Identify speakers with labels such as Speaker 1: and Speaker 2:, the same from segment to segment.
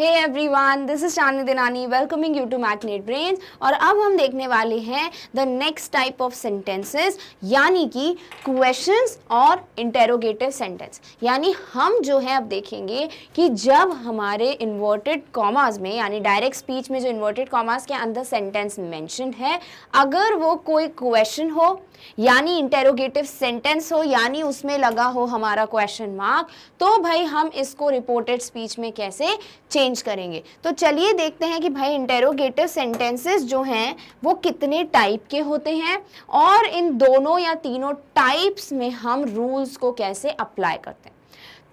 Speaker 1: Hey everyone, this is Chandni Dinani welcoming you to Magnet Brains. और अब हम देखने वाले हैं the next type of sentences, यानी कि क्वेश्चंस और इंटेरोगेटिव सेंटेंस। यानी हम जो है अब देखेंगे कि जब हमारे इन्वर्टेड कॉमास में, यानी डायरेक्ट स्पीच में जो इन्वर्टेड कॉमास के अंदर सेंटेंस मेंशन है, अगर वो कोई क्वेश्चन हो यानी इंटेरोगेटिव सेंटेंस हो, यानी उसमें लगा हो हमारा क्वेश्चन मार्क, तो भाई हम इसको रिपोर्टेड स्पीच में कैसे चेंज करेंगे। तो चलिए देखते हैं कि भाई इंटेरोगेटिव सेंटेंसेस जो हैं वो कितने टाइप के होते हैं और इन दोनों या तीनों टाइप्स में हम रूल्स को कैसे अप्लाई करते हैं।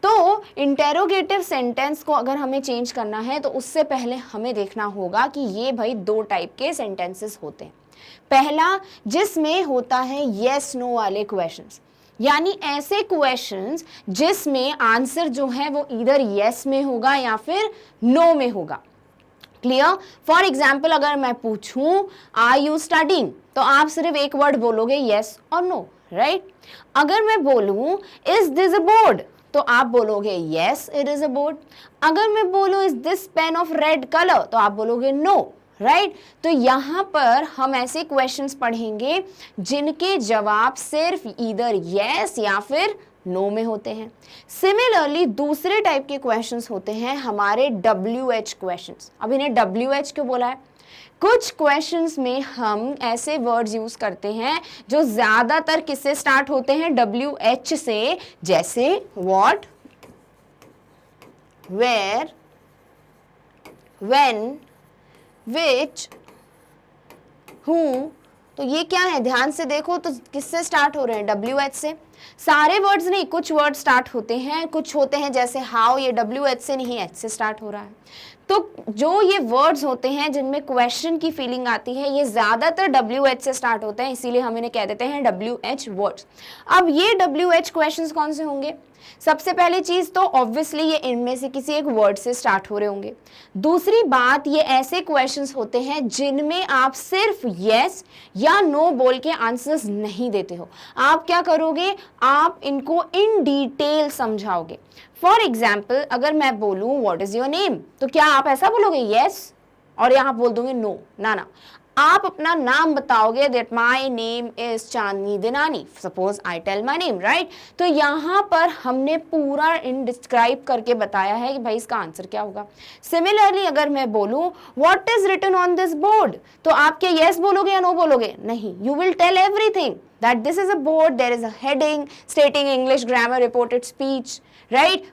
Speaker 1: तो इंटेरोगेटिव सेंटेंस को अगर हमें चेंज करना है तो उससे पहले हमें देखना होगा कि ये भाई दो टाइप के सेंटेंसेस होते हैं। पहला, जिसमें होता है येस नो वाले क्वेश्चंस, यानी ऐसे क्वेश्चंस जिसमें आंसर जो है वो इधर येस में होगा या फिर नो में होगा। क्लियर? फॉर एग्जाम्पल, अगर मैं पूछूं आर यू स्टडीइंग, तो आप सिर्फ एक वर्ड बोलोगे येस और नो, राइट? अगर मैं बोलूं इज दिस अ बोर्ड, तो आप बोलोगे yes it is a board. अगर मैं बोलूं is this pain of red colour, तो आप बोलोगे नो, राइट? तो यहां पर हम ऐसे क्वेश्चंस पढ़ेंगे जिनके जवाब सिर्फ इधर यस या फिर नो में होते हैं। सिमिलरली दूसरे टाइप के क्वेश्चंस होते हैं हमारे WH क्वेश्चंस। अब इन्हें WH क्यों बोला है? कुछ क्वेश्चंस में हम ऐसे वर्ड्स यूज करते हैं जो ज्यादातर किससे स्टार्ट होते हैं? WH से, जैसे what, where, when, which, who. तो ये क्या है? ध्यान से देखो तो किससे स्टार्ट हो रहे हैं? WH से। सारे वर्ड्स नहीं, कुछ वर्ड स्टार्ट होते हैं, कुछ होते हैं जैसे हाउ, ये WH से नहीं, H से स्टार्ट हो रहा है। तो जो ये वर्ड्स होते हैं जिनमें क्वेश्चन की फीलिंग आती है, ये ज्यादातर WH से स्टार्ट होते हैं, इसीलिए हम इन्हें कह देते हैं WH वर्ड्स। अब ये WH क्वेश्चंस कौन से होंगे? सबसे पहली चीज तो ऑब्वियसली ये इनमें से किसी एक वर्ड से स्टार्ट हो रहे होंगे। दूसरी बात, ये ऐसे क्वेश्चंस होते हैं जिनमें आप सिर्फ यस या नो बोल के आंसर्स नहीं देते हो। आप क्या करोगे? आप इनको इन डिटेल समझाओगे। फॉर एग्जाम्पल, अगर मैं बोलूं व्हाट इज योर नेम, तो क्या आप ऐसा बोलोगे यस और यहां बोल दोगे नो? ना, आप अपना नाम बताओगे, that my name is Chandni Dinani, suppose I tell my name, right? तो यहाँ पर हमने पूरा इन डिस्क्राइब करके बताया है कि भाई इसका आंसर क्या होगा। सिमिलरली अगर मैं बोलूं what is written on this board, तो आप क्या यस बोलोगे या नो बोलोगे? नहीं, you will tell everything that this is a board, there is a heading stating English grammar reported speech, right?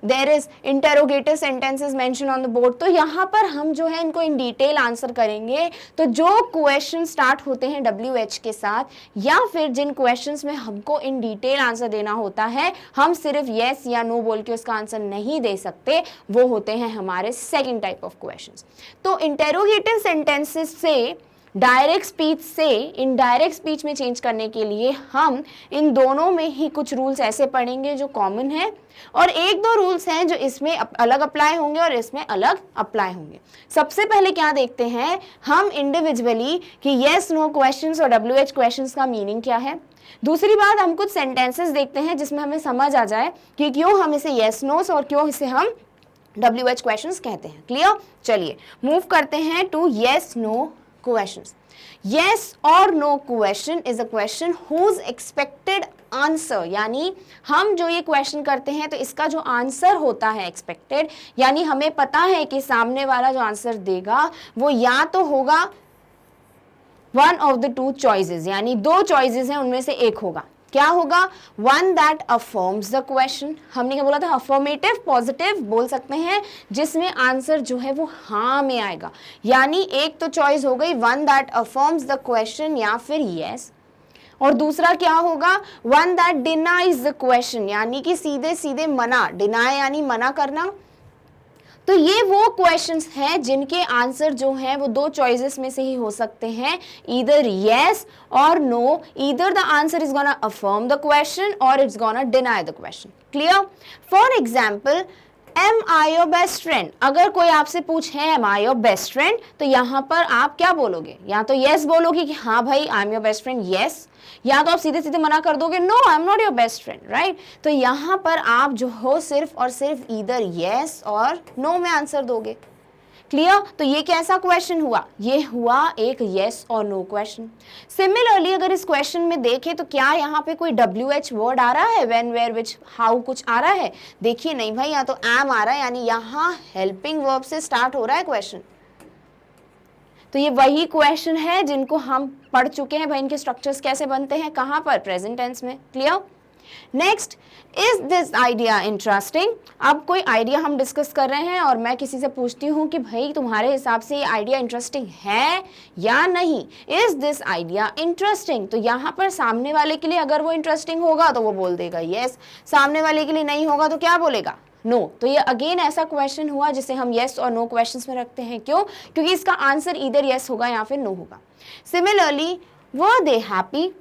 Speaker 1: There is interrogative sentences mentioned on the board। तो यहाँ पर हम जो है इनको इन डिटेल आंसर करेंगे। तो जो क्वेश्चन स्टार्ट होते हैं WH के साथ, या फिर जिन क्वेश्चंस में हमको इन डिटेल आंसर देना होता है, हम सिर्फ yes या no बोल के उसका आंसर नहीं दे सकते, वो होते हैं हमारे सेकेंड टाइप ऑफ क्वेश्चंस। तो इंटेरोगेटिव सेंटेंसेस से डायरेक्ट स्पीच से इनडायरेक्ट स्पीच में चेंज करने के लिए हम इन दोनों में ही कुछ रूल्स ऐसे पढ़ेंगे जो कॉमन है, और एक दो रूल्स हैं जो इसमें अलग अप्लाई होंगे और इसमें अलग अप्लाई होंगे। सबसे पहले क्या देखते हैं हम इंडिविजुअली कि येस नो क्वेश्चंस और WH क्वेश्चंस का मीनिंग क्या है। दूसरी बात, हम कुछ सेंटेंसेस देखते हैं जिसमें हमें समझ आ जाए कि क्यों हम इसे येस नोस और क्यों इसे हम WH क्वेश्चंस कहते हैं। क्लियर? चलिए मूव करते हैं to yes no questions. Yes or no question is a question whose expected answer, यानी हम जो ये क्वेश्चन करते हैं तो इसका जो आंसर होता है एक्सपेक्टेड, यानी हमें पता है कि सामने वाला जो आंसर देगा वो या तो होगा one of the two choices, यानी दो चॉइसेस हैं उनमें से एक होगा। क्या होगा? One that affirms the question, हमने क्या बोला था? अफर्मेटिव पॉजिटिव बोल सकते हैं, जिसमें आंसर जो है वो हाँ में आएगा। यानी एक तो चॉइस हो गई one that affirms the question या फिर यस, और दूसरा क्या होगा? One that denies the question, यानी कि सीधे सीधे मना, डिनाई यानी मना करना। तो ये वो क्वेश्चंस हैं जिनके आंसर जो हैं वो दो चॉइसेस में से ही हो सकते हैं, ईदर यस और no. Either the answer is gonna affirm the question और it's gonna deny the question. Clear? For example, am I your best friend, अगर कोई आपसे पूछे am I your best friend, तो यहाँ पर आप क्या बोलोगे? या तो यस बोलोगे कि हाँ भाई I am your best friend, yes, या तो आप सीधे सीधे मना कर दोगे no I am not your best friend, right? तो यहाँ पर आप जो हो सिर्फ और सिर्फ इधर यस और नो में आंसर दोगे। क्लियर? तो ये कैसा क्वेश्चन हुआ? ये हुआ एक यस और नो क्वेश्चन। सिमिलरली अगर इस क्वेश्चन में देखें तो क्या यहाँ पे कोई WH वर्ड आ रहा है? व्हेन, वेयर, व्हिच, हाउ कुछ आ रहा है? देखिए नहीं भाई, यहाँ तो एम आ रहा है, यानी यहाँ हेल्पिंग वर्ब से स्टार्ट हो रहा है क्वेश्चन। तो ये वही क्वेश्चन है जिनको हम पढ़ चुके हैं भाई, इनके स्ट्रक्चर्स कैसे बनते हैं, कहाँ पर? प्रेजेंट टेंस में। Clear? Next, is this idea interesting? अब कोई आइडिया हम डिस्कस कर रहे हैं और मैं किसी से पूछती हूँ कि भाई तुम्हारे हिसाब से ये आइडिया इंटरेस्टिंग है या नहीं? Is this idea interesting? तो यहाँ पर सामने वाले के लिए अगर वो इंटरेस्टिंग होगा तो वो बोल देगा यस, सामने वाले के लिए नहीं होगा तो क्या बोलेगा? नो। तो ये अगेन ऐसा क्वेश्चन हुआ जिसे हम यस और नो क्वेश्चंस में रखते हैं। क्यों? क्योंकि इसका आंसर इधर यस होगा या फिर नो होगा। Similarly, were they happy?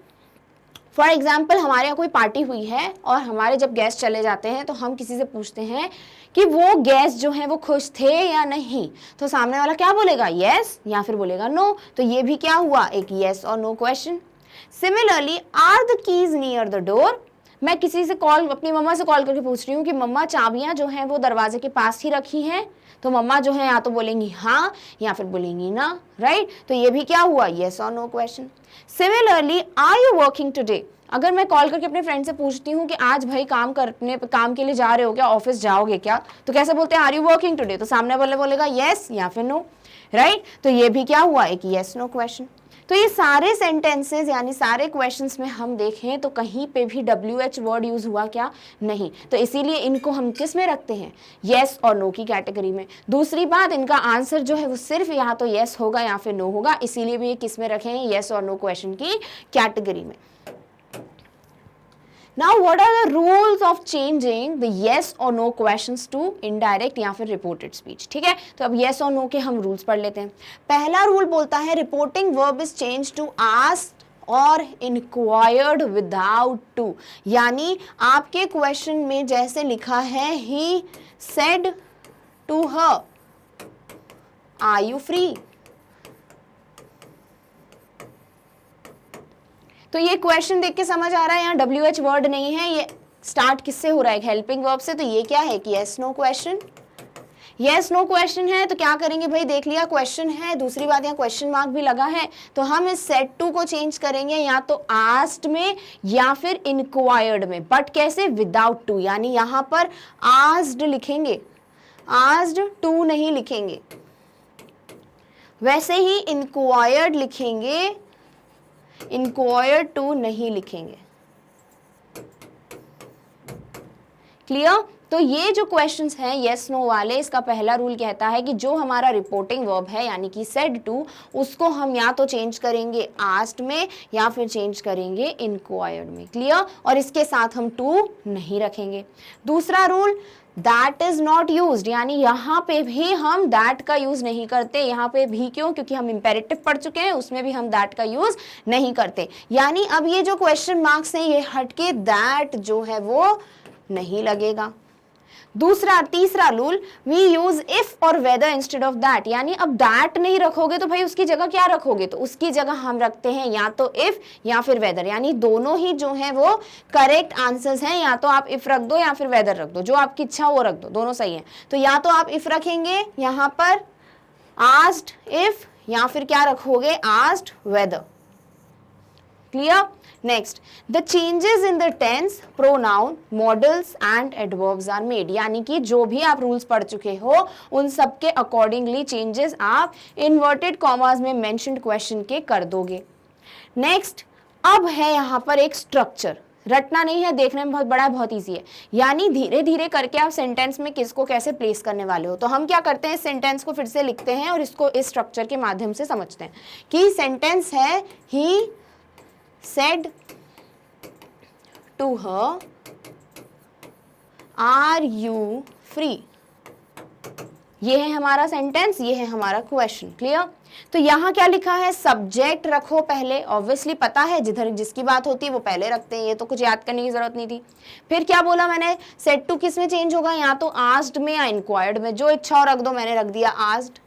Speaker 1: For example हमारे यहाँ कोई पार्टी हुई है और हमारे जब गेस्ट चले जाते हैं तो हम किसी से पूछते हैं कि वो गेस्ट जो हैं वो खुश थे या नहीं, तो सामने वाला क्या बोलेगा? यस या फिर बोलेगा नो। तो ये भी क्या हुआ? एक यस और no question. Similarly, are the keys near the door? मैं किसी से अपनी मम्मा से कॉल करके पूछ रही हूँ कि मम्मा चाबियां जो हैं वो दरवाजे के पास ही रखी हैं, तो मम्मा जो है या तो बोलेंगी हाँ या फिर बोलेंगी ना, राइट? तो ये भी क्या हुआ? यस और no question. Similarly, are you working today? अगर मैं कॉल करके अपने फ्रेंड से पूछती हूँ कि आज भाई काम के लिए जा रहे हो क्या, ऑफिस जाओगे क्या, तो कैसे बोलते हैं? Are you working today? तो सामने वाले बोलेगा यस या फिर नो, राइट? तो ये भी क्या हुआ? एक यस नो क्वेश्चन। तो ये सारे सेंटेंसेस यानी सारे क्वेश्चंस में हम देखें तो कहीं पे भी WH वर्ड यूज हुआ क्या? नहीं। तो इसीलिए इनको हम किस में रखते हैं? यस और नो की कैटेगरी में। दूसरी बात, इनका आंसर जो है वो सिर्फ या तो यस होगा या फिर नो होगा, इसीलिए भी ये किस में रखे हैं? यस और नो क्वेश्चन की कैटेगरी में। Now, what are the rules of changing the yes or no questions to indirect या फिर reported speech? ठीक है, तो अब yes और no के हम rules पढ़ लेते हैं। पहला रूल बोलता है reporting verb is changed to asked और inquired without to, यानी आपके क्वेश्चन में जैसे लिखा है he said to her, are you free? तो ये क्वेश्चन देख के समझ आ रहा है यहाँ WH वर्ड नहीं है, ये स्टार्ट किससे हो रहा है? हेल्पिंग वर्ब से। तो ये क्या है कि yes no question. Yes no question है तो क्या करेंगे भाई? देख लिया क्वेश्चन है, दूसरी बात यहाँ क्वेश्चन मार्क भी लगा है, तो हम इस सेड टू को चेंज करेंगे या तो आस्क्ड में या फिर इंक्वायर्ड में, बट कैसे? विदाउट टू, यानी यहाँ पर आस्क्ड लिखेंगे, आस्क्ड टू नहीं लिखेंगे। वैसे ही इंक्वायर्ड लिखेंगे, इंक्वायर टू नहीं लिखेंगे। क्लियर? तो ये जो क्वेश्चंस हैं यस नो वाले, इसका पहला रूल कहता है कि जो हमारा रिपोर्टिंग वर्ब है यानी कि सेड टू, उसको हम या तो चेंज करेंगे आस्क्ड में या फिर चेंज करेंगे इंक्वायर्ड में। क्लियर? और इसके साथ हम टू नहीं रखेंगे। दूसरा rule, that is not used, यानी यहाँ पे भी हम दैट का यूज नहीं करते। यहाँ पे भी क्यों? क्योंकि हम इंपेरेटिव पढ़ चुके हैं, उसमें भी हम दैट का यूज नहीं करते। यानी अब ये जो क्वेश्चन मार्क्स हैं ये हटके दैट जो है वो नहीं लगेगा। तीसरा रूल, वी यूज इफ और वेदर इंस्टेड ऑफ दैट, यानी अब दैट नहीं रखोगे तो भाई उसकी जगह क्या रखोगे? तो उसकी जगह हम रखते हैं या तो इफ या फिर वेदर, यानी दोनों ही जो है वो करेक्ट आंसर्स हैं। या तो आप इफ रख दो या फिर वेदर रख दो, जो आपकी इच्छा वो रख दो, दोनों सही है। तो या तो आप इफ रखेंगे यहाँ पर आस्क्ड इफ, या फिर क्या रखोगे? Asked whether. Clear? Next, the changes in the tense, pronoun, modals and adverbs are made, यानी कि जो भी आप रूल्स पढ़ चुके हो उन सब के अकॉर्डिंगली चेंजेस आप इन्वर्टेड कॉमास में मेंशन्ड क्वेश्चन के कर दोगे। नेक्स्ट, अब है यहाँ पर एक स्ट्रक्चर, रटना नहीं है, देखने में बहुत बड़ा है, बहुत ईजी है, यानी धीरे धीरे करके आप सेंटेंस में किसको कैसे प्लेस करने वाले हो। तो हम क्या करते हैं, सेंटेंस को फिर से लिखते हैं और इसको इस स्ट्रक्चर के माध्यम से समझते हैं कि सेंटेंस है ही said to her, are you free? ये है हमारा सेंटेंस, ये है हमारा क्वेश्चन। क्लियर? तो यहाँ क्या लिखा है, सब्जेक्ट रखो पहले, ऑब्वियसली पता है जिधर जिसकी बात होती है वो पहले रखते हैं, ये तो कुछ याद करने की जरूरत नहीं थी। फिर क्या बोला मैंने, सेड टू किस में चेंज होगा, या तो आस्क्ड में या इंक्वायर्ड में, जो इच्छा हो रख दो, मैंने रख दिया आस्क्ड।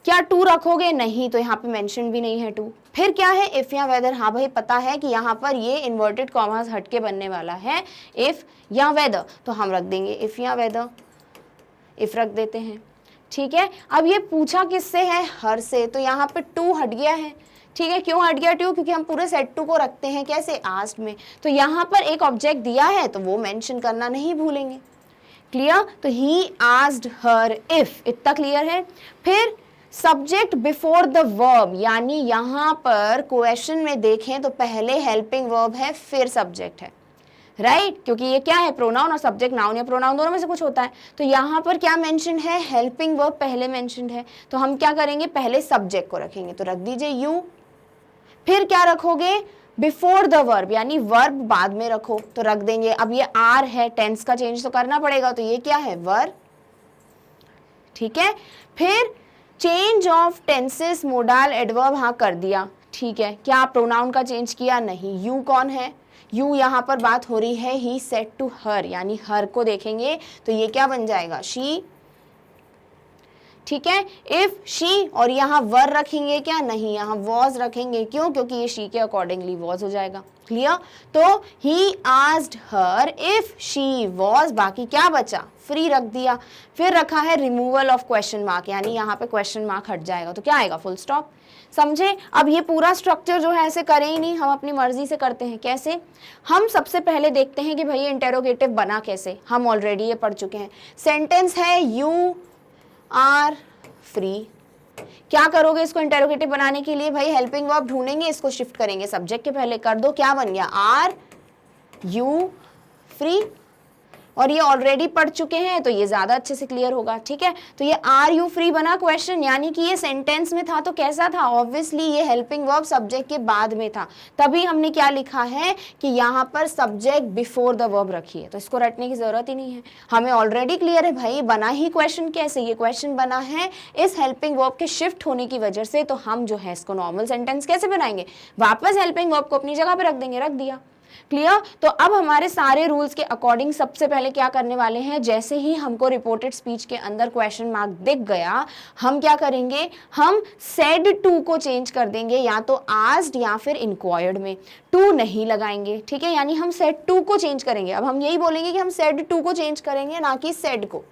Speaker 1: क्या टू रखोगे, नहीं, तो यहाँ पे मेंशन भी नहीं है टू। फिर क्या है, इफ या वेदर, हाँ भाई पता है कि यहाँ पर ये इन्वर्टेड कॉमास हटके बनने वाला है, इफ या वेदर, तो हम रख देंगे इफ या वेदर, इफ रख देते हैं। ठीक है, अब ये पूछा किससे है, हर से, तो यहाँ पे टू हट गया है। ठीक है, क्यों हट गया टू, क्योंकि हम पूरे सेट टू को रखते हैं कैसे, आस्क्ड में, तो यहाँ पर एक ऑब्जेक्ट दिया है तो वो मेंशन करना नहीं भूलेंगे। क्लियर? तो ही आस्क्ड हर इफ, इतना क्लियर है। फिर सब्जेक्ट बिफोर द वर्ब, यानी यहाँ पर क्वेश्चन में देखें तो पहले हेल्पिंग वर्ब है फिर सब्जेक्ट है, राइट? क्योंकि ये क्या है, प्रोनाउन और सब्जेक्ट, नाउन या प्रोनाउन दोनों में से कुछ होता है। तो यहाँ पर क्या मेंशन है, हेल्पिंग वर्ब पहले मेंशन है, तो हम क्या करेंगे, पहले सब्जेक्ट को रखेंगे, तो रख दीजिए यू। फिर क्या रखोगे, बिफोर द वर्ब, यानी वर्ब बाद में रखो, तो रख देंगे, अब ये आर है, टेंस का चेंज तो करना पड़ेगा, तो ये क्या है, वर्ब। ठीक है, फिर change of tenses modal adverb, हाँ कर दिया। ठीक है, क्या प्रोनाउन का चेंज किया, नहीं। यू कौन है, यू यहाँ पर बात हो रही है ही सेड टू हर, यानी हर को देखेंगे तो ये क्या बन जाएगा, शी। ठीक है, इफ शी, और यहाँ वर रखेंगे क्या, नहीं, यहाँ वॉज रखेंगे, क्यों, क्योंकि ये शी के अकॉर्डिंगली वॉज हो जाएगा। क्लियर? तो he asked her if she was, बाकी क्या बचा, फ्री रख दिया। फिर रखा है रिमूवल ऑफ क्वेश्चन मार्क, यानी यहाँ पे क्वेश्चन मार्क हट जाएगा, तो क्या आएगा, फुल स्टॉप। समझे? अब ये पूरा स्ट्रक्चर जो है ऐसे करें ही नहीं, हम अपनी मर्जी से करते हैं। कैसे? हम सबसे पहले देखते हैं कि भाई इंटेरोगेटिव बना कैसे, हम ऑलरेडी ये पढ़ चुके हैं। सेंटेंस है यू आर फ्री, क्या करोगे इसको इंटेरोगेटिव बनाने के लिए, भाई हेल्पिंग वर्ब ढूंढेंगे, इसको शिफ्ट करेंगे सब्जेक्ट के पहले, कर दो, क्या बन गया, आर यू फ्री, और ये ऑलरेडी पढ़ चुके हैं तो ये ज्यादा अच्छे से क्लियर होगा। ठीक है, तो ये आर यू फ्री बना क्वेश्चन, यानी कि ये सेंटेंस में था तो कैसा था, ऑब्वियसली ये हेल्पिंग वर्ब सब्जेक्ट के बाद में था, तभी हमने क्या लिखा है कि यहाँ पर सब्जेक्ट बिफोर द वर्ब रखी है, तो इसको रटने की जरूरत ही नहीं है, हमें ऑलरेडी क्लियर है भाई बना ही क्वेश्चन कैसे, ये क्वेश्चन बना है इस हेल्पिंग वर्ब के शिफ्ट होने की वजह से, तो हम जो है इसको नॉर्मल सेंटेंस कैसे बनाएंगे, वापस हेल्पिंग वर्ब को अपनी जगह पे रख देंगे, रख दिया। क्लियर? तो अब हमारे सारे रूल्स के अकॉर्डिंग सबसे पहले क्या करने वाले हैं, जैसे ही हमको रिपोर्टेड स्पीच के अंदर क्वेश्चन मार्क दिख गया, हम क्या करेंगे, हम सेड टू को चेंज कर देंगे, या तो आस्क्ड या फिर इंक्वायर्ड में, टू नहीं लगाएंगे। ठीक है, यानी हम सेड टू को चेंज करेंगे, अब हम यही बोलेंगे कि हम सेड टू को चेंज करेंगे, ना कि सेड को।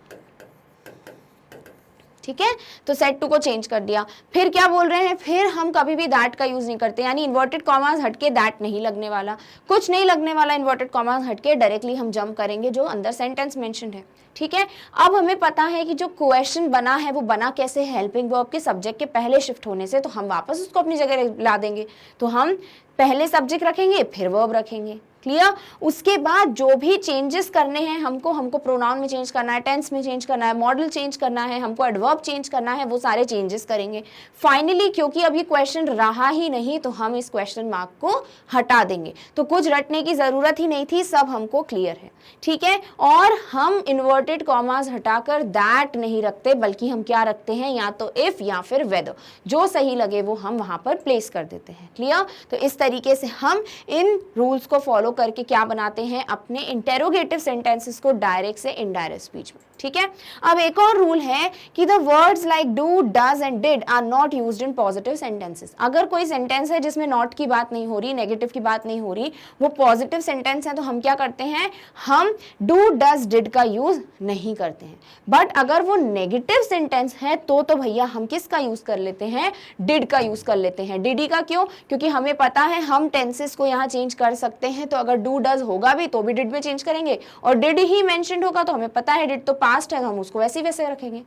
Speaker 1: ठीक है, तो सेड टू को चेंज कर दिया। फिर क्या बोल रहे हैं, फिर हम कभी भी दैट का यूज नहीं करते, यानी इन्वर्टेड कॉमास हटके दैट नहीं लगने वाला, कुछ नहीं लगने वाला इन्वर्टेड कॉमास हटके, डायरेक्टली हम जंप करेंगे जो अंदर सेंटेंस मेंशन्ड है। ठीक है, अब हमें पता है कि जो क्वेश्चन बना है वो बना कैसे, हेल्पिंग वर्ब के सब्जेक्ट के पहले शिफ्ट होने से, तो हम वापस उसको अपनी जगह ला देंगे, तो हम पहले सब्जेक्ट रखेंगे फिर वर्ब रखेंगे। क्लियर? उसके बाद जो भी चेंजेस करने हैं हमको प्रोनाउन में चेंज करना है, टेंस में चेंज करना है, मॉडल चेंज करना है, हमको एडवर्ब चेंज करना है, वो सारे चेंजेस करेंगे। फाइनली क्योंकि अब ये क्वेश्चन रहा ही नहीं तो हम इस क्वेश्चन मार्क को हटा देंगे, तो कुछ रटने की जरूरत ही नहीं थी, सब हमको क्लियर है। ठीक है, और हम इन्वर्टेड कॉमास हटाकर दैट नहीं रखते, बल्कि हम क्या रखते हैं, या तो इफ या फिर वेदर, जो सही लगे वो हम वहां पर प्लेस कर देते हैं। क्लियर? तो इस तरीके से हम इन रूल्स को फॉलो करके क्या बनाते हैं, अपने इंटेरोगेटिव सेंटेंसेस को डायरेक्ट से इनडायरेक्ट स्पीच में। ठीक है, अब एक और रूल है कि the words like do, does and did are not used in positive sentences. अगर कोई सेंटेंस है जिसमें नॉट की बात नहीं हो रही, नेगेटिव की बात नहीं हो रही, वो पॉजिटिव सेंटेंस है, तो हम क्या करते हैं, हम डू डज डिड का यूज नहीं करते हैं। बट अगर वो नेगेटिव सेंटेंस है तो भैया हम किसका यूज कर लेते हैं, डिड का यूज कर लेते हैं। डिडी का क्यों, क्योंकि हमें पता है हम टेंसेस को यहाँ चेंज कर सकते हैं, तो अगर डू डज होगा भी तो भी डिड में चेंज करेंगे, और डिड ही मेंशन्ड होगा तो हमें पता है डिड तो पास्ट है, तो हम उसको वैसे वैसे रखेंगे।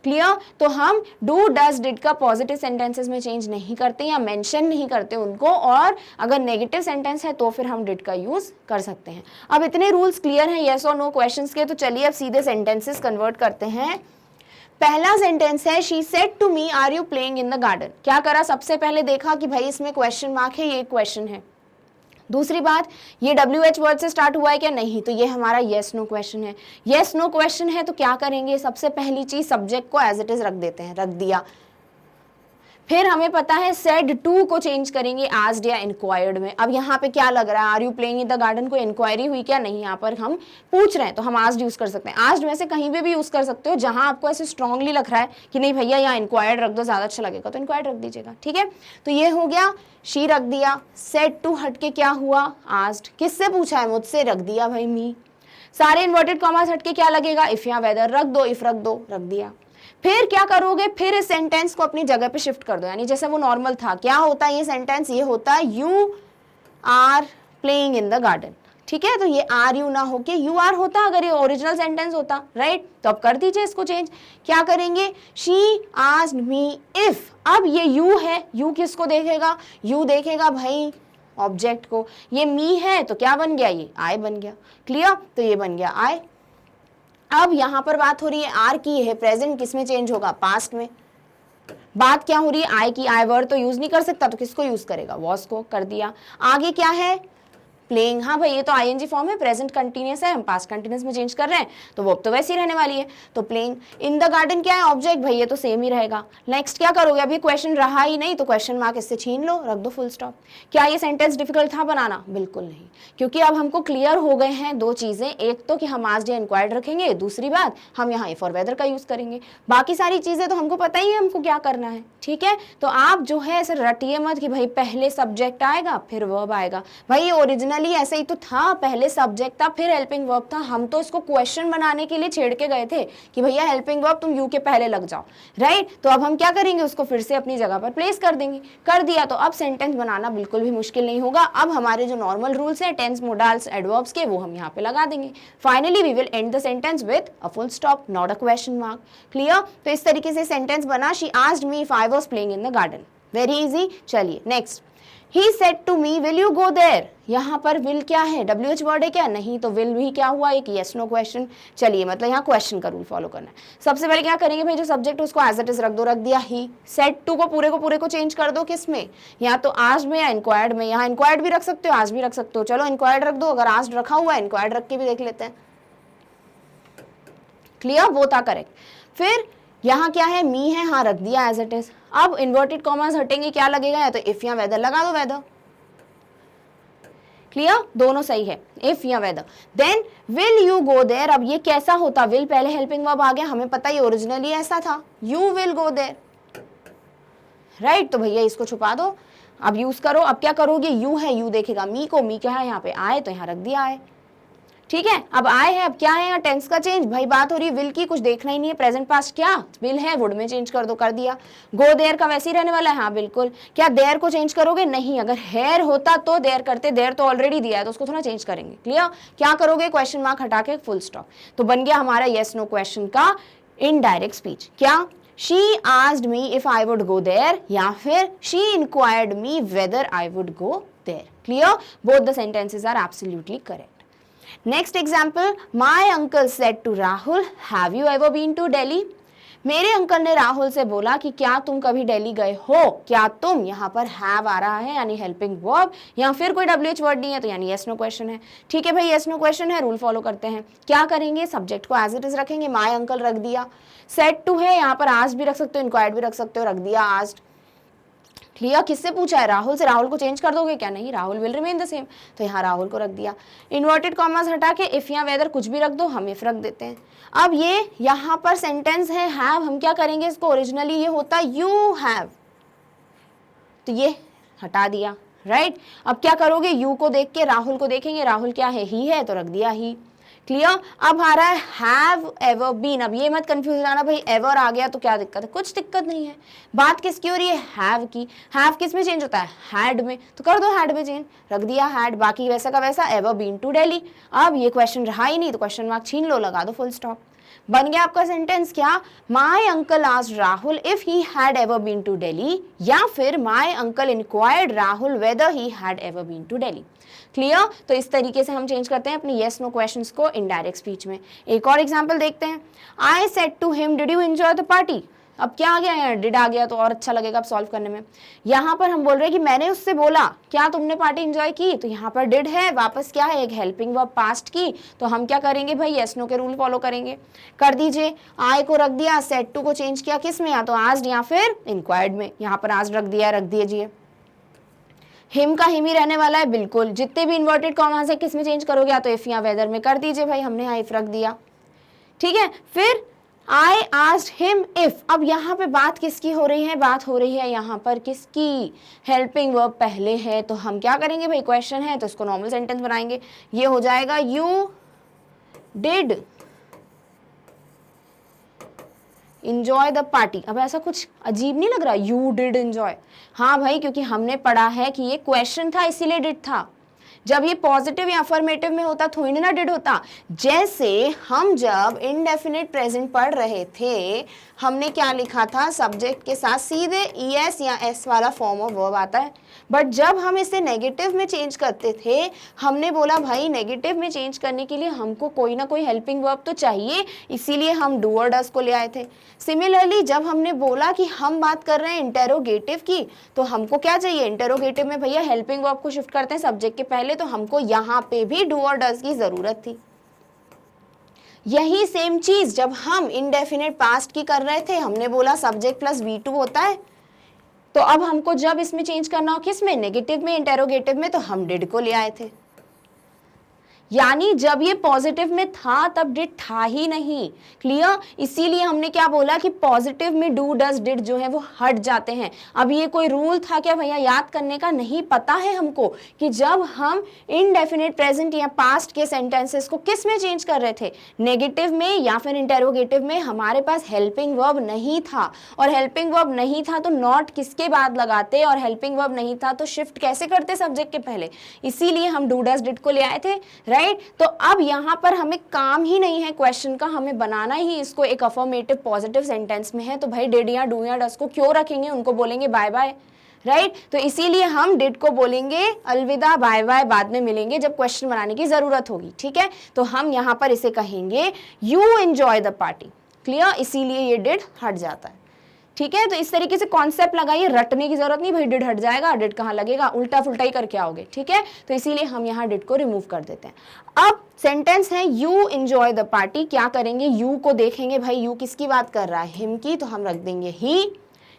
Speaker 1: क्लियर? तो हम डू डज डिड का पॉजिटिव सेंटेंसेस में चेंज नहीं करते या मेंशन नहीं करते उनको, और अगर नेगेटिव सेंटेंस है तो फिर हम डिड का यूज कर सकते हैं। अब इतने रूल्स क्लियर हैं यस और नो क्वेश्चंस के, तो चलिए अब सीधे सेंटेंसेस कन्वर्ट करते हैं। पहला सेंटेंस है she said to me are you playing in the garden. क्या करा, सबसे पहले देखा कि भाई इसमें क्वेश्चन मार्क है, ये क्वेश्चन है, दूसरी बात, ये WH वर्ड से स्टार्ट हुआ है क्या? नहीं, तो ये हमारा येस नो क्वेश्चन है। येस नो क्वेश्चन है तो क्या करेंगे, सबसे पहली चीज सब्जेक्ट को एज इट इज रख देते हैं, रख दिया। फिर हमें पता है सेड टू को चेंज करेंगे आस्क्ड या इंक्वायर्ड में। अब यहाँ पे क्या लग रहा है, are you playing in the garden को इंक्वायरी हुई क्या? नहीं, यहाँ पर हम पूछ रहे हैं तो हम आस्क्ड यूज कर सकते हैं। आस्क्ड वैसे कहीं पे भी यूज कर सकते हो, जहां आपको ऐसे स्ट्रांगली लग रहा है कि नहीं भैया यहाँ इंक्वायर्ड रख दो, ज्यादा अच्छा लगेगा, तो इंक्वायर्ड रख दीजिएगा, ठीक है। तो ये हो गया, शी रख दिया। सेड टू हटके क्या हुआ, आस्क्ड। किससे पूछा है? मुझसे, रख दिया भाई मी। सारे इन्वर्टेड कॉमास हटके क्या लगेगा, इफ या वेदर रख दो, इफ रख दो, रख दिया। फिर क्या करोगे, फिर इस सेंटेंस को अपनी जगह पे शिफ्ट कर दो, यानी जैसे वो नॉर्मल था। क्या होता है ये सेंटेंस, ये होता है you are playing in the garden, ठीक है। तो ये आर यू ना होके यू आर होता अगर ये ओरिजिनल सेंटेंस होता, राइट। तो अब कर दीजिए इसको चेंज। क्या करेंगे, शी आस्क्ड मी इफ। अब ये यू है, यू किसको देखेगा, यू देखेगा भाई ऑब्जेक्ट को। ये मी है तो क्या बन गया, ये आई बन गया, क्लियर। तो ये बन गया आई। अब यहां पर बात हो रही है आर की, है प्रेजेंट, किसमें चेंज होगा, पास्ट में। बात क्या हो रही है, आई की। आई वर्ड तो यूज नहीं कर सकता तो किसको यूज करेगा, वॉज को, कर दिया। आगे क्या है, प्लेइंग। हाँ भाई ये तो आईएनजी फॉर्म है, प्रेजेंट कंटिन्यूअस है, हम पास्ट कंटिन्यूअस में चेंज कर रहे हैं तो वो तो वैसे ही रहने वाली है। तो प्लेइंग। इन द गार्डन क्या है, ऑब्जेक्ट, भाई ये तो सेम ही रहेगा। नेक्स्ट क्या करोगे, अभी क्वेश्चन रहा ही नहीं तो क्वेश्चन मार्क इससे छीन लो, रख दो फुल स्टॉप। क्या ये सेंटेंस डिफिकल्ट था बनाना, बिल्कुल नहीं, क्योंकि अब हमको क्लियर हो गए हैं दो चीजें। एक तो कि हम आस्क्ड या इंक्वायर्ड रखेंगे, दूसरी बात हम यहाँ इफ और वेदर का यूज करेंगे। बाकी सारी चीजें तो हमको पता ही है हमको क्या करना है, ठीक है। तो आप जो है ऐसे रटिए मत कि भाई पहले सब्जेक्ट आएगा फिर वर्ब आएगा। भाई ये ओरिजिनली ऐसे ही तो था, पहले सब्जेक्ट था फिर हेल्पिंग वर्ब था। हम तो इसको क्वेश्चन बनाने के लिए छेड़ के गए थे कि भैया हेल्पिंग वर्ब तुम यू के पहले लग जाओ, राइट। तो अब हम क्या करेंगे, उसको फिर से अपनी जगह पर प्लेस कर देंगे। कर दिया तो अब सेंटेंस बनाना बिल्कुल भी मुश्किल नहीं होगा। अब हमारे जो नॉर्मल रूल्स हैं टेंस, मोडाल्स, एडवर्ब्स के, वो हम यहाँ पे लगा देंगे। Finally we will end the sentence with a full stop, not a question mark, clear. तो इस तरीके से सेंटेंस बना, she asked me if I was playing in the garden, very easy. चलिए next, He said to me, will you go there? यहाँ पर will क्या है, WH वर्ड है क्या, नहीं, तो will भी क्या हुआ, एक yes no question। चलिए मतलब यहाँ क्वेश्चन का रूल फॉलो करना है। सबसे पहले क्या करेंगे भाई, जो सब्जेक्ट उसको एज इट इज रख दो, रख दिया ही। सेड टू को पूरे को चेंज कर दो, किस में, या तो आस्क्ड में या इंक्वायर्ड में। यहाँ इंक्वायर्ड भी रख सकते हो, आस्क्ड भी रख सकते हो। चलो इंक्वायर्ड रख दो, अगर आस्क्ड रखा हुआ है इंक्वायर्ड रख के भी देख लेते हैं, क्लियर, वो था करेक्ट। फिर यहाँ क्या है, मी है, हाँ रख दिया एज इट इज। अब इन्वर्टेड कॉमास हटेंगे, क्या लगेगा, या तो इफ या वेदर लगा दो, वेदर, क्लियर, दोनों सही है, इफ या whether. Then will you go there. अब ये कैसा होता, विल पहले हेल्पिंग वर्ब आ गया, हमें पता है ओरिजिनली ऐसा था, you will go there, right. तो भैया इसको छुपा दो, अब यूज करो। अब क्या करोगे, यू है, यू देखेगा मी को, मी क्या है यहाँ पे, आए, तो यहाँ रख दिया आए, ठीक है। अब आए है, अब क्या है, यहाँ टेंस का चेंज, भाई बात हो रही है विल की, कुछ देखना ही नहीं है, प्रेजेंट पास्ट क्या विल है, वुड में चेंज कर दो, कर दिया। गो देयर का वैसे ही रहने वाला है, हाँ बिल्कुल। क्या देयर को चेंज करोगे, नहीं, अगर हेयर होता तो देयर करते, देयर तो ऑलरेडी दिया है तो उसको थोड़ा चेंज करेंगे, क्लियर। क्या करोगे, क्वेश्चन मार्क हटा के फुल स्टॉप। तो बन गया हमारा येस नो क्वेश्चन का इनडायरेक्ट स्पीच। क्या, she asked me if I would go there, या फिर she inquired me whether I would go there, clear. Both the sentences are absolutely correct. Next example, my uncle said to Rahul, have you ever been to Delhi. मेरे uncle ने राहुल से बोला कि क्या तुम कभी दिल्ली गए हो। क्या तुम, यहाँ पर हैव आ रहा है यानी हेल्पिंग वर्ब, या फिर कोई WH वर्ड नहीं है तो यानी यस नो क्वेश्चन है, ठीक है भाई, यस नो क्वेश्चन है, रूल फॉलो करते हैं। क्या करेंगे, सब्जेक्ट को एज इट इज रखेंगे, माई अंकल रख दिया। सेड टू है, यहाँ पर आस्क्ड भी रख सकते हो, इंक्वायर्ड भी रख सकते हो, रख दिया आस्क्ड, क्लियर। किससे पूछा है, राहुल से, राहुल को चेंज कर दोगे क्या, नहीं, Rahul will remain the same, तो यहाँ राहुल को रख दिया। इन्वर्टेड कॉमास हटा के इफ या वेदर कुछ भी रख दो, हम इफ रख देते हैं। अब ये यहाँ पर सेंटेंस है हैव, हम क्या करेंगे, इसको ओरिजिनली ये होता यू हैव, तो ये हटा दिया, राइट। अब क्या करोगे, यू को देख के राहुल को देखेंगे, राहुल क्या है, ही है, तो रख दिया ही, क्लियर। अब आ रहा है हैव एवर बीन। अब ये मत कंफ्यूज रहना भाई, एवर आ गया तो क्या दिक्कत है, कुछ दिक्कत नहीं है। बात किसकी हो रही है, हैव की। हैव किस में चेंज होता है, हैड में, तो कर दो हैड में चेंज, रख दिया हैड, बाकी वैसा का वैसा, एवर बीन टू दिल्ली। अब ये क्वेश्चन रहा ही नहीं तो क्वेश्चन मार्क छीन लो, लगा दो फुल स्टॉप। बन गया आपका सेंटेंस क्या, my uncle asked Rahul if he had ever been to Delhi, या फिर my uncle inquired Rahul whether he had ever been to Delhi, clear. तो इस तरीके से हम चेंज करते हैं अपनी येस नो क्वेश्चंस को इनडायरेक्ट स्पीच में। एक और एग्जांपल देखते हैं, I said to him did you enjoy the party. अब क्या आ गया यहाँ, डिड आ गया तो और अच्छा लगेगा अब सॉल्व करने में। यहाँ पर हम बोल रहे हैं कि मैंने उससे बोला क्या तुमने पार्टी एंजॉय की, तो यहाँ पर डिड है, वापस क्या है एक हेल्पिंग वर्ब पास्ट की, तो हम क्या करेंगे भाई यस नो के रूल फॉलो करेंगे। कर दीजिए, आई को रख दिया, सेड टू को चेंज किया किस में, या तो आस्क्ड या फिर इंक्वायर्ड में, यहाँ पर आस्क्ड रख दिया, रख दीजिए। हिम का हिम ही रहने वाला है बिल्कुल, जितने भी इन्वर्टेड कॉमास है किस में चेंज करोगे, या तो इफ या वेदर में कर दीजिए भाई, हमने यहाँ इफ रख दिया, ठीक है। फिर I asked him if, अब यहाँ पे बात किसकी हो रही है, बात हो रही है यहाँ पर किसकी, हेल्पिंग वर्ब पहले है, तो हम क्या करेंगे भाई, क्वेश्चन है तो इसको नॉर्मल सेंटेंस बनाएंगे, ये हो जाएगा you did enjoy the party. अब ऐसा कुछ अजीब नहीं लग रहा, यू डिड इंजॉय, हाँ भाई क्योंकि हमने पढ़ा है कि ये क्वेश्चन था इसीलिए डिड था, जब ये पॉजिटिव या अफर्मेटिव में होता थोड़ी ना डिड होता। जैसे हम जब इनडेफिनिट प्रेजेंट पढ़ रहे थे हमने क्या लिखा था, सब्जेक्ट के साथ सीधे ईएस या एस वाला फॉर्म ऑफ वर्ब आता है, बट जब हम इसे नेगेटिव में चेंज करते थे हमने बोला भाई नेगेटिव में चेंज करने के लिए हमको कोई ना कोई हेल्पिंग वर्ब तो चाहिए, इसीलिए हम डू और डज को ले आए थे। सिमिलरली जब हमने बोला कि हम बात कर रहे हैं इंटेरोगेटिव की, तो हमको क्या चाहिए, इंटेरोगेटिव में भैया हेल्पिंग वर्ब को शिफ्ट करते हैं सब्जेक्ट के पहले, तो हमको यहाँ पे भी डू और डज की जरूरत थी। यही सेम चीज जब हम इनडेफिनिट पास्ट की कर रहे थे, हमने बोला सब्जेक्ट प्लस V2 होता है, तो अब हमको जब इसमें चेंज करना हो किस में, नेगेटिव में, इंटेरोगेटिव में, तो हम डिड को ले आए थे। यानी जब ये पॉजिटिव में था तब डिड था ही नहीं, क्लियर। इसीलिए हमने क्या बोला कि पॉजिटिव में डू डज डिड जो है वो हट जाते हैं। अब ये कोई रूल था क्या भैया याद करने का, नहीं, पता है हमको कि जब हम इनडेफिनिट प्रेजेंट या पास्ट के सेंटेंसेस को किस में चेंज कर रहे थे, नेगेटिव में या फिर इंटेरोगेटिव में, हमारे पास हेल्पिंग वर्ब नहीं था, और हेल्पिंग वर्ब नहीं था तो नॉट किसके बाद लगाते, और हेल्पिंग वर्ब नहीं था तो शिफ्ट कैसे करते सब्जेक्ट के पहले, इसीलिए हम डू डज डिड को ले आए थे, राइट। तो अब यहाँ पर हमें काम ही नहीं है क्वेश्चन का, हमें बनाना ही इसको एक अफर्मेटिव पॉजिटिव सेंटेंस में है, तो भाई डिड या डू या डज को क्यों रखेंगे, उनको बोलेंगे बाय बाय, राइट। तो इसीलिए हम डिड को बोलेंगे अलविदा, बाय बाय बाद में मिलेंगे जब क्वेश्चन बनाने की जरूरत होगी, ठीक है। तो हम यहाँ पर इसे कहेंगे you enjoy the party, clear, इसीलिए ये डिड हट जाता है, ठीक है। तो इस तरीके से कॉन्सेप्ट लगाइए, रटने की जरूरत नहीं भाई डिड हट जाएगा, डिड कहाँ लगेगा, उल्टा फुल्टा ही करके आओगे, ठीक है। तो इसीलिए हम यहाँ डिड को रिमूव कर देते हैं। अब सेंटेंस है यू एंजॉय द पार्टी, क्या करेंगे, यू को देखेंगे भाई यू किसकी बात कर रहा है, हिम की, तो हम रख देंगे ही,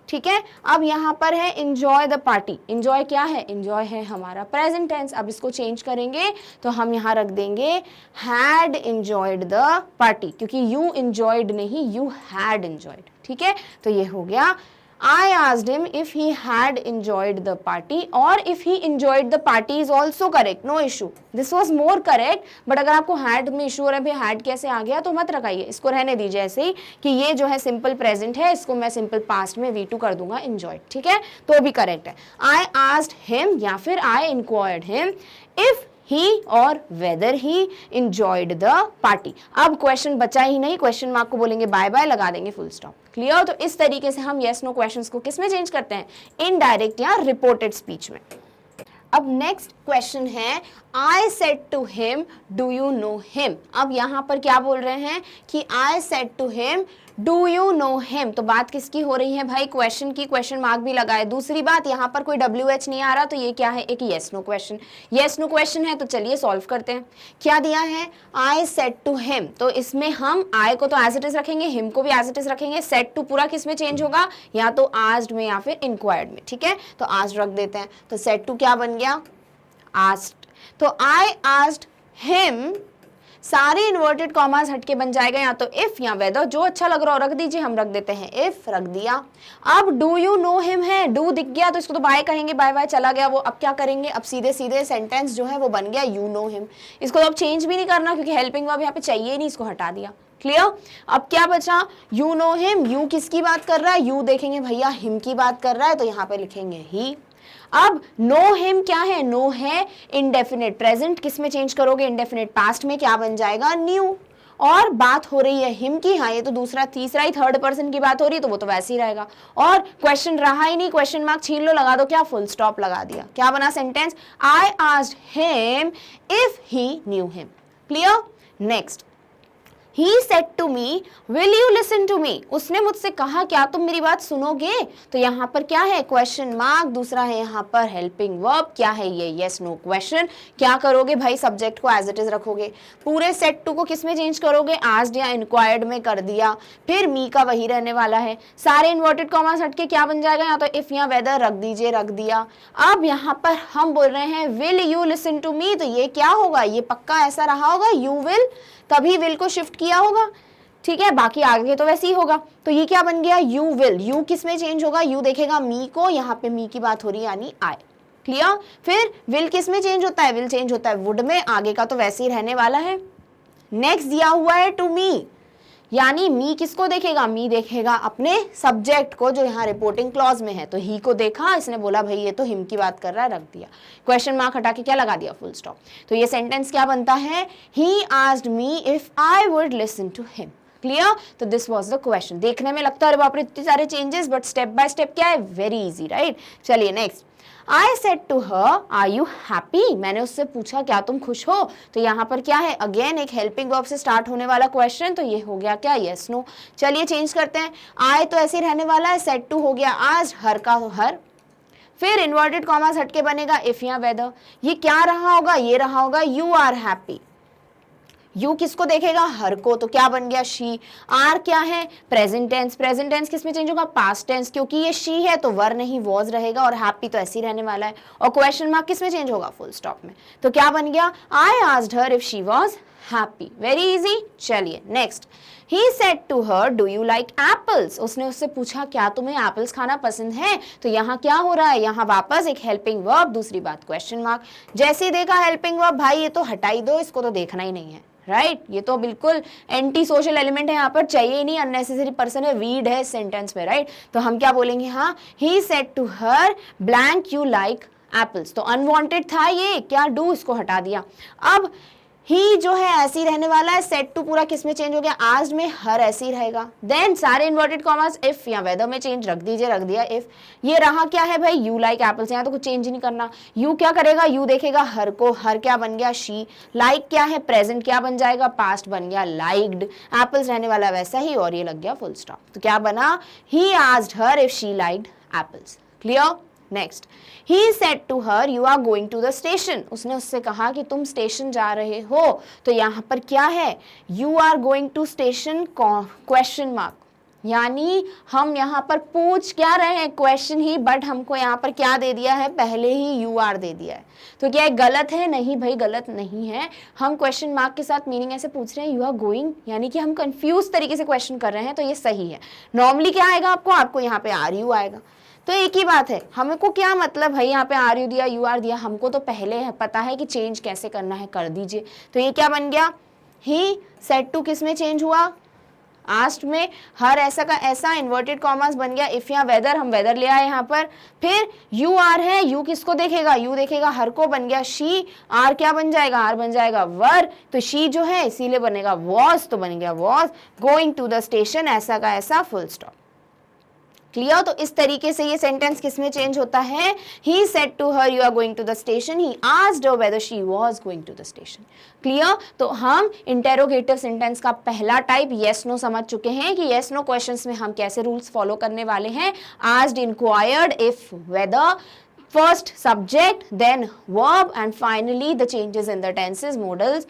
Speaker 1: ठीक है। अब यहाँ पर है एंजॉय द पार्टी, एंजॉय क्या है, एंजॉय है हमारा प्रेजेंट टेंस, अब इसको चेंज करेंगे तो हम यहाँ रख देंगे हैड एंजॉयड द पार्टी, क्योंकि यू एंजॉयड नहीं, यू हैड एंजॉयड, ठीक है। तो ये हो गया I asked him if he had enjoyed the party, or if he enjoyed the party is also correct, no issue. This was more correct, but अगर आपको had में issue हो रहा है भाई had कैसे आ गया, तो मत लगाइए, इसको रहने दीजिए ऐसे ही कि ये जो है सिंपल प्रेजेंट है, इसको मैं सिंपल पास्ट में V2 कर दूंगा enjoyed, ठीक है, तो भी करेक्ट है। I asked him या फिर I inquired him if he और whether he enjoyed the party। अब क्वेश्चन बचा ही नहीं, क्वेश्चन मार्क को बोलेंगे बाय बाय, लगा देंगे फुल स्टॉप, क्लियर। तो इस तरीके से हम यस नो क्वेश्चंस को किस में चेंज करते हैं, इनडायरेक्ट या रिपोर्टेड स्पीच में। अब नेक्स्ट क्वेश्चन है I said to him do you know him। अब यहाँ पर क्या बोल रहे हैं कि I said to him do you know him, तो बात किसकी हो रही है भाई, क्वेश्चन की, क्वेश्चन मार्क भी लगाए। दूसरी बात यहाँ पर कोई WH नहीं आ रहा, तो ये क्या है, एक yes no question, yes no question है, तो चलिए सॉल्व करते हैं। क्या दिया है, I said to him, तो इसमें हम I को तो एज इट इज रखेंगे, हिम को भी एज इट इज रखेंगे, said to पूरा किस में चेंज होगा, या तो asked में या फिर inquired में, ठीक है। तो asked रख देते हैं, तो said to क्या बन गया, asked। तो I asked him, सारे इन्वर्टेड कॉमास हटके बन जाएगा, या तो इफ या वेदर, जो अच्छा लग रहा हो रख दीजिए, हम रख देते हैं इफ, रख दिया। अब डू यू नो हिम है, डू दिख गया तो इसको तो बाय कहेंगे, बाय बाय चला गया वो, अब क्या करेंगे, अब सीधे सीधे सेंटेंस जो है वो बन गया यू नो हिम, इसको तो अब चेंज भी नहीं करना क्योंकि हेल्पिंग वर्ब यहाँ पे चाहिए नहीं, इसको हटा दिया, क्लियर। अब क्या बचा, यू नो हिम, यू किसकी बात कर रहा है, यू देखेंगे भैया हिम की बात कर रहा है, तो यहाँ पे लिखेंगे ही। अब नो हिम क्या है, नो है इंडेफिनिट प्रेजेंट, किस में चेंज करोगे, इंडेफिनिट पास्ट में, क्या बन जाएगा, न्यू। और बात हो रही है हिम की, हाँ ये तो दूसरा तीसरा ही थर्ड पर्सन की बात हो रही है, तो वो तो वैसे ही रहेगा, और क्वेश्चन रहा ही नहीं, क्वेश्चन मार्क छीन लो, लगा दो क्या, फुल स्टॉप लगा दिया, क्या बना sentence, I asked him if he knew him, clear. Next He said to me, will you listen to me? उसने मुझसे कहा क्या तुम मेरी बात सुनोगे? तो यहाँ पर क्या है? क्वेश्चन मार्क, दूसरा है यहाँ पर हेल्पिंग वर्ब, क्या है ये? Yes no question. क्या करोगे भाई? सब्जेक्ट को एज इट इज रखोगे, पूरे सेट टू को किस में चेंज करोगे? आस्क्ड या इंक्वायर्ड में कर दिया, फिर मी का वही रहने वाला है, सारे इन्वर्टेड कॉमास हट के क्या बन जाएगा? यहाँ तो इफ या वेदर रख दीजिए, रख दिया। अब यहाँ पर हम बोल रहे हैं will you listen to me, तो ये क्या होगा? ये पक्का ऐसा रहा होगा यू विल, तभी विल को शिफ्ट किया होगा, ठीक है, बाकी आगे तो वैसे ही होगा। तो ये क्या बन गया? You will. यू किस में चेंज होगा? यू देखेगा मी को, यहाँ पे मी की बात हो रही है यानी आई, क्लियर। फिर विल किस में चेंज होता है? विल चेंज होता है वुड में, आगे का तो वैसे ही रहने वाला है। नेक्स्ट दिया हुआ है टू मी, यानी मी किसको देखेगा? मी देखेगा अपने सब्जेक्ट को जो यहाँ रिपोर्टिंग क्लॉज में है। तो ही को देखा, इसने बोला भाई ये तो हिम की बात कर रहा है, रख दिया, क्वेश्चन मार्क हटा के क्या लगा दिया? Full stop. तो ये सेंटेंस क्या बनता है? He asked me if I would listen to him, clear. तो दिस वाज द क्वेश्चन। देखने में लगता है बाप रे इतने सारे changes, but step by step क्या है? Very easy, right. चलिए next. I said to her, are you happy? मैंने उससे पूछा क्या तुम खुश हो? तो यहाँ पर क्या है? अगेन एक हेल्पिंग वर्ब से स्टार्ट होने वाला क्वेश्चन, तो ये हो गया क्या? Yes no. चलिए चेंज करते हैं। I तो ऐसे ही रहने वाला है, said to हो गया आज, हर का हर, फिर इन्वर्टेड कॉमास हटके बनेगा इफ या वेदर। ये क्या रहा होगा? ये रहा होगा यू आर हैप्पी। यू किसको देखेगा? हर को, तो क्या बन गया? शी। आर क्या है? Present tense. प्रेजेंट टेंस किस में चेंज होगा? पास्ट टेंस, क्योंकि ये शी है तो वर नहीं वॉज रहेगा, और हैप्पी तो ऐसे ही रहने वाला है। और क्वेश्चन मार्क किस में चेंज होगा? फुल स्टॉप में। तो क्या बन गया? आई asked her if she was happy. Very easy. चलिए next. He said to her, do you like apples? उसने उससे पूछा क्या तुम्हें एप्पल्स खाना पसंद है? तो यहाँ क्या हो रहा है? यहाँ वापस एक हेल्पिंग वर्ब, दूसरी बात क्वेश्चन मार्क। जैसे ही देखा हेल्पिंग वर्ब, भाई ये तो हटा ही दो, इसको तो देखना ही नहीं है, राइट। ये तो बिल्कुल एंटी सोशल एलिमेंट है, यहाँ पर चाहिए ही नहीं, अननेसेसरी पर्सन है, वीड है सेंटेंस में, राइट। तो हम क्या बोलेंगे? हाँ, he said to her blank you like apples। तो अनवांटेड था ये, क्या डू, इसको हटा दिया। अब ही जो है ऐसे ही रहने वाला है, सेट टू पूरा किस में चेंज हो गया? आज में, हर ऐसे ही रहेगा। देन सारे इन्वर्टेड कॉमास इफ या वेदर में चेंज, रख दीजिए, रख दिया इफ। ये रहा क्या है भाई? यू लाइक एप्पल्स, यहाँ तो कुछ चेंज ही नहीं करना। यू क्या करेगा? यू देखेगा हर को, हर क्या बन गया? शी। लाइक क्या है? प्रेजेंट क्या बन जाएगा? पास्ट बन गया लाइक्ड। एप्पल्स रहने वाला वैसा ही, और ये लग गया फुल स्टॉप। तो क्या बना? He asked her if she liked apples, clear. Next. He said to her, you are going to the station। उसने उससे कहा कि तुम स्टेशन जा रहे हो। तो यहाँ पर क्या है? You are going to station question mark, यानी हम यहाँ पर पूछ क्या रहे हैं? क्वेश्चन ही, बट हमको यहाँ पर क्या दे दिया है? पहले ही यू आर दे दिया है। तो क्या गलत है? नहीं भाई, गलत नहीं है। हम क्वेश्चन मार्क के साथ मीनिंग ऐसे पूछ रहे हैं, यू आर गोइंग, यानी कि हम कंफ्यूज तरीके से क्वेश्चन कर रहे हैं, तो ये सही है। नॉर्मली क्या आएगा आपको यहाँ पे आर यू आएगा। तो एक ही बात है, हमको क्या मतलब भाई यहाँ पे आर यू दिया, यू आर दिया, हमको तो पहले है पता है कि चेंज कैसे करना है, कर दीजिए। तो ये क्या बन गया? ही सेड टू किस में चेंज हुआ? आस्ट में, हर ऐसा का ऐसा, इन्वर्टेड कॉमास बन गया इफ या वेदर, हम वेदर ले आए यहाँ पर। फिर यू आर है, यू किसको देखेगा? यू देखेगा हर को, बन गया शी। आर क्या बन जाएगा? आर बन जाएगा वर, तो शी जो है इसीलिए बनेगा वॉज, तो बन गया was going to the station, ऐसा का ऐसा, फुल स्टॉप, क्लियर। तो इस तरीके से ये सेंटेंस किसमें चेंज होता है? He said to her, you are going to the station. He asked her whether she was going to the station. Clear. तो हम इंटेरोगेटिव सेंटेंस का पहला टाइप येस नो समझ चुके हैं कि येस नो क्वेश्चंस में हम कैसे रूल्स फॉलो करने वाले हैं। Asked, inquired, if, whether, first subject, then verb, and finally the changes in the tenses, modals,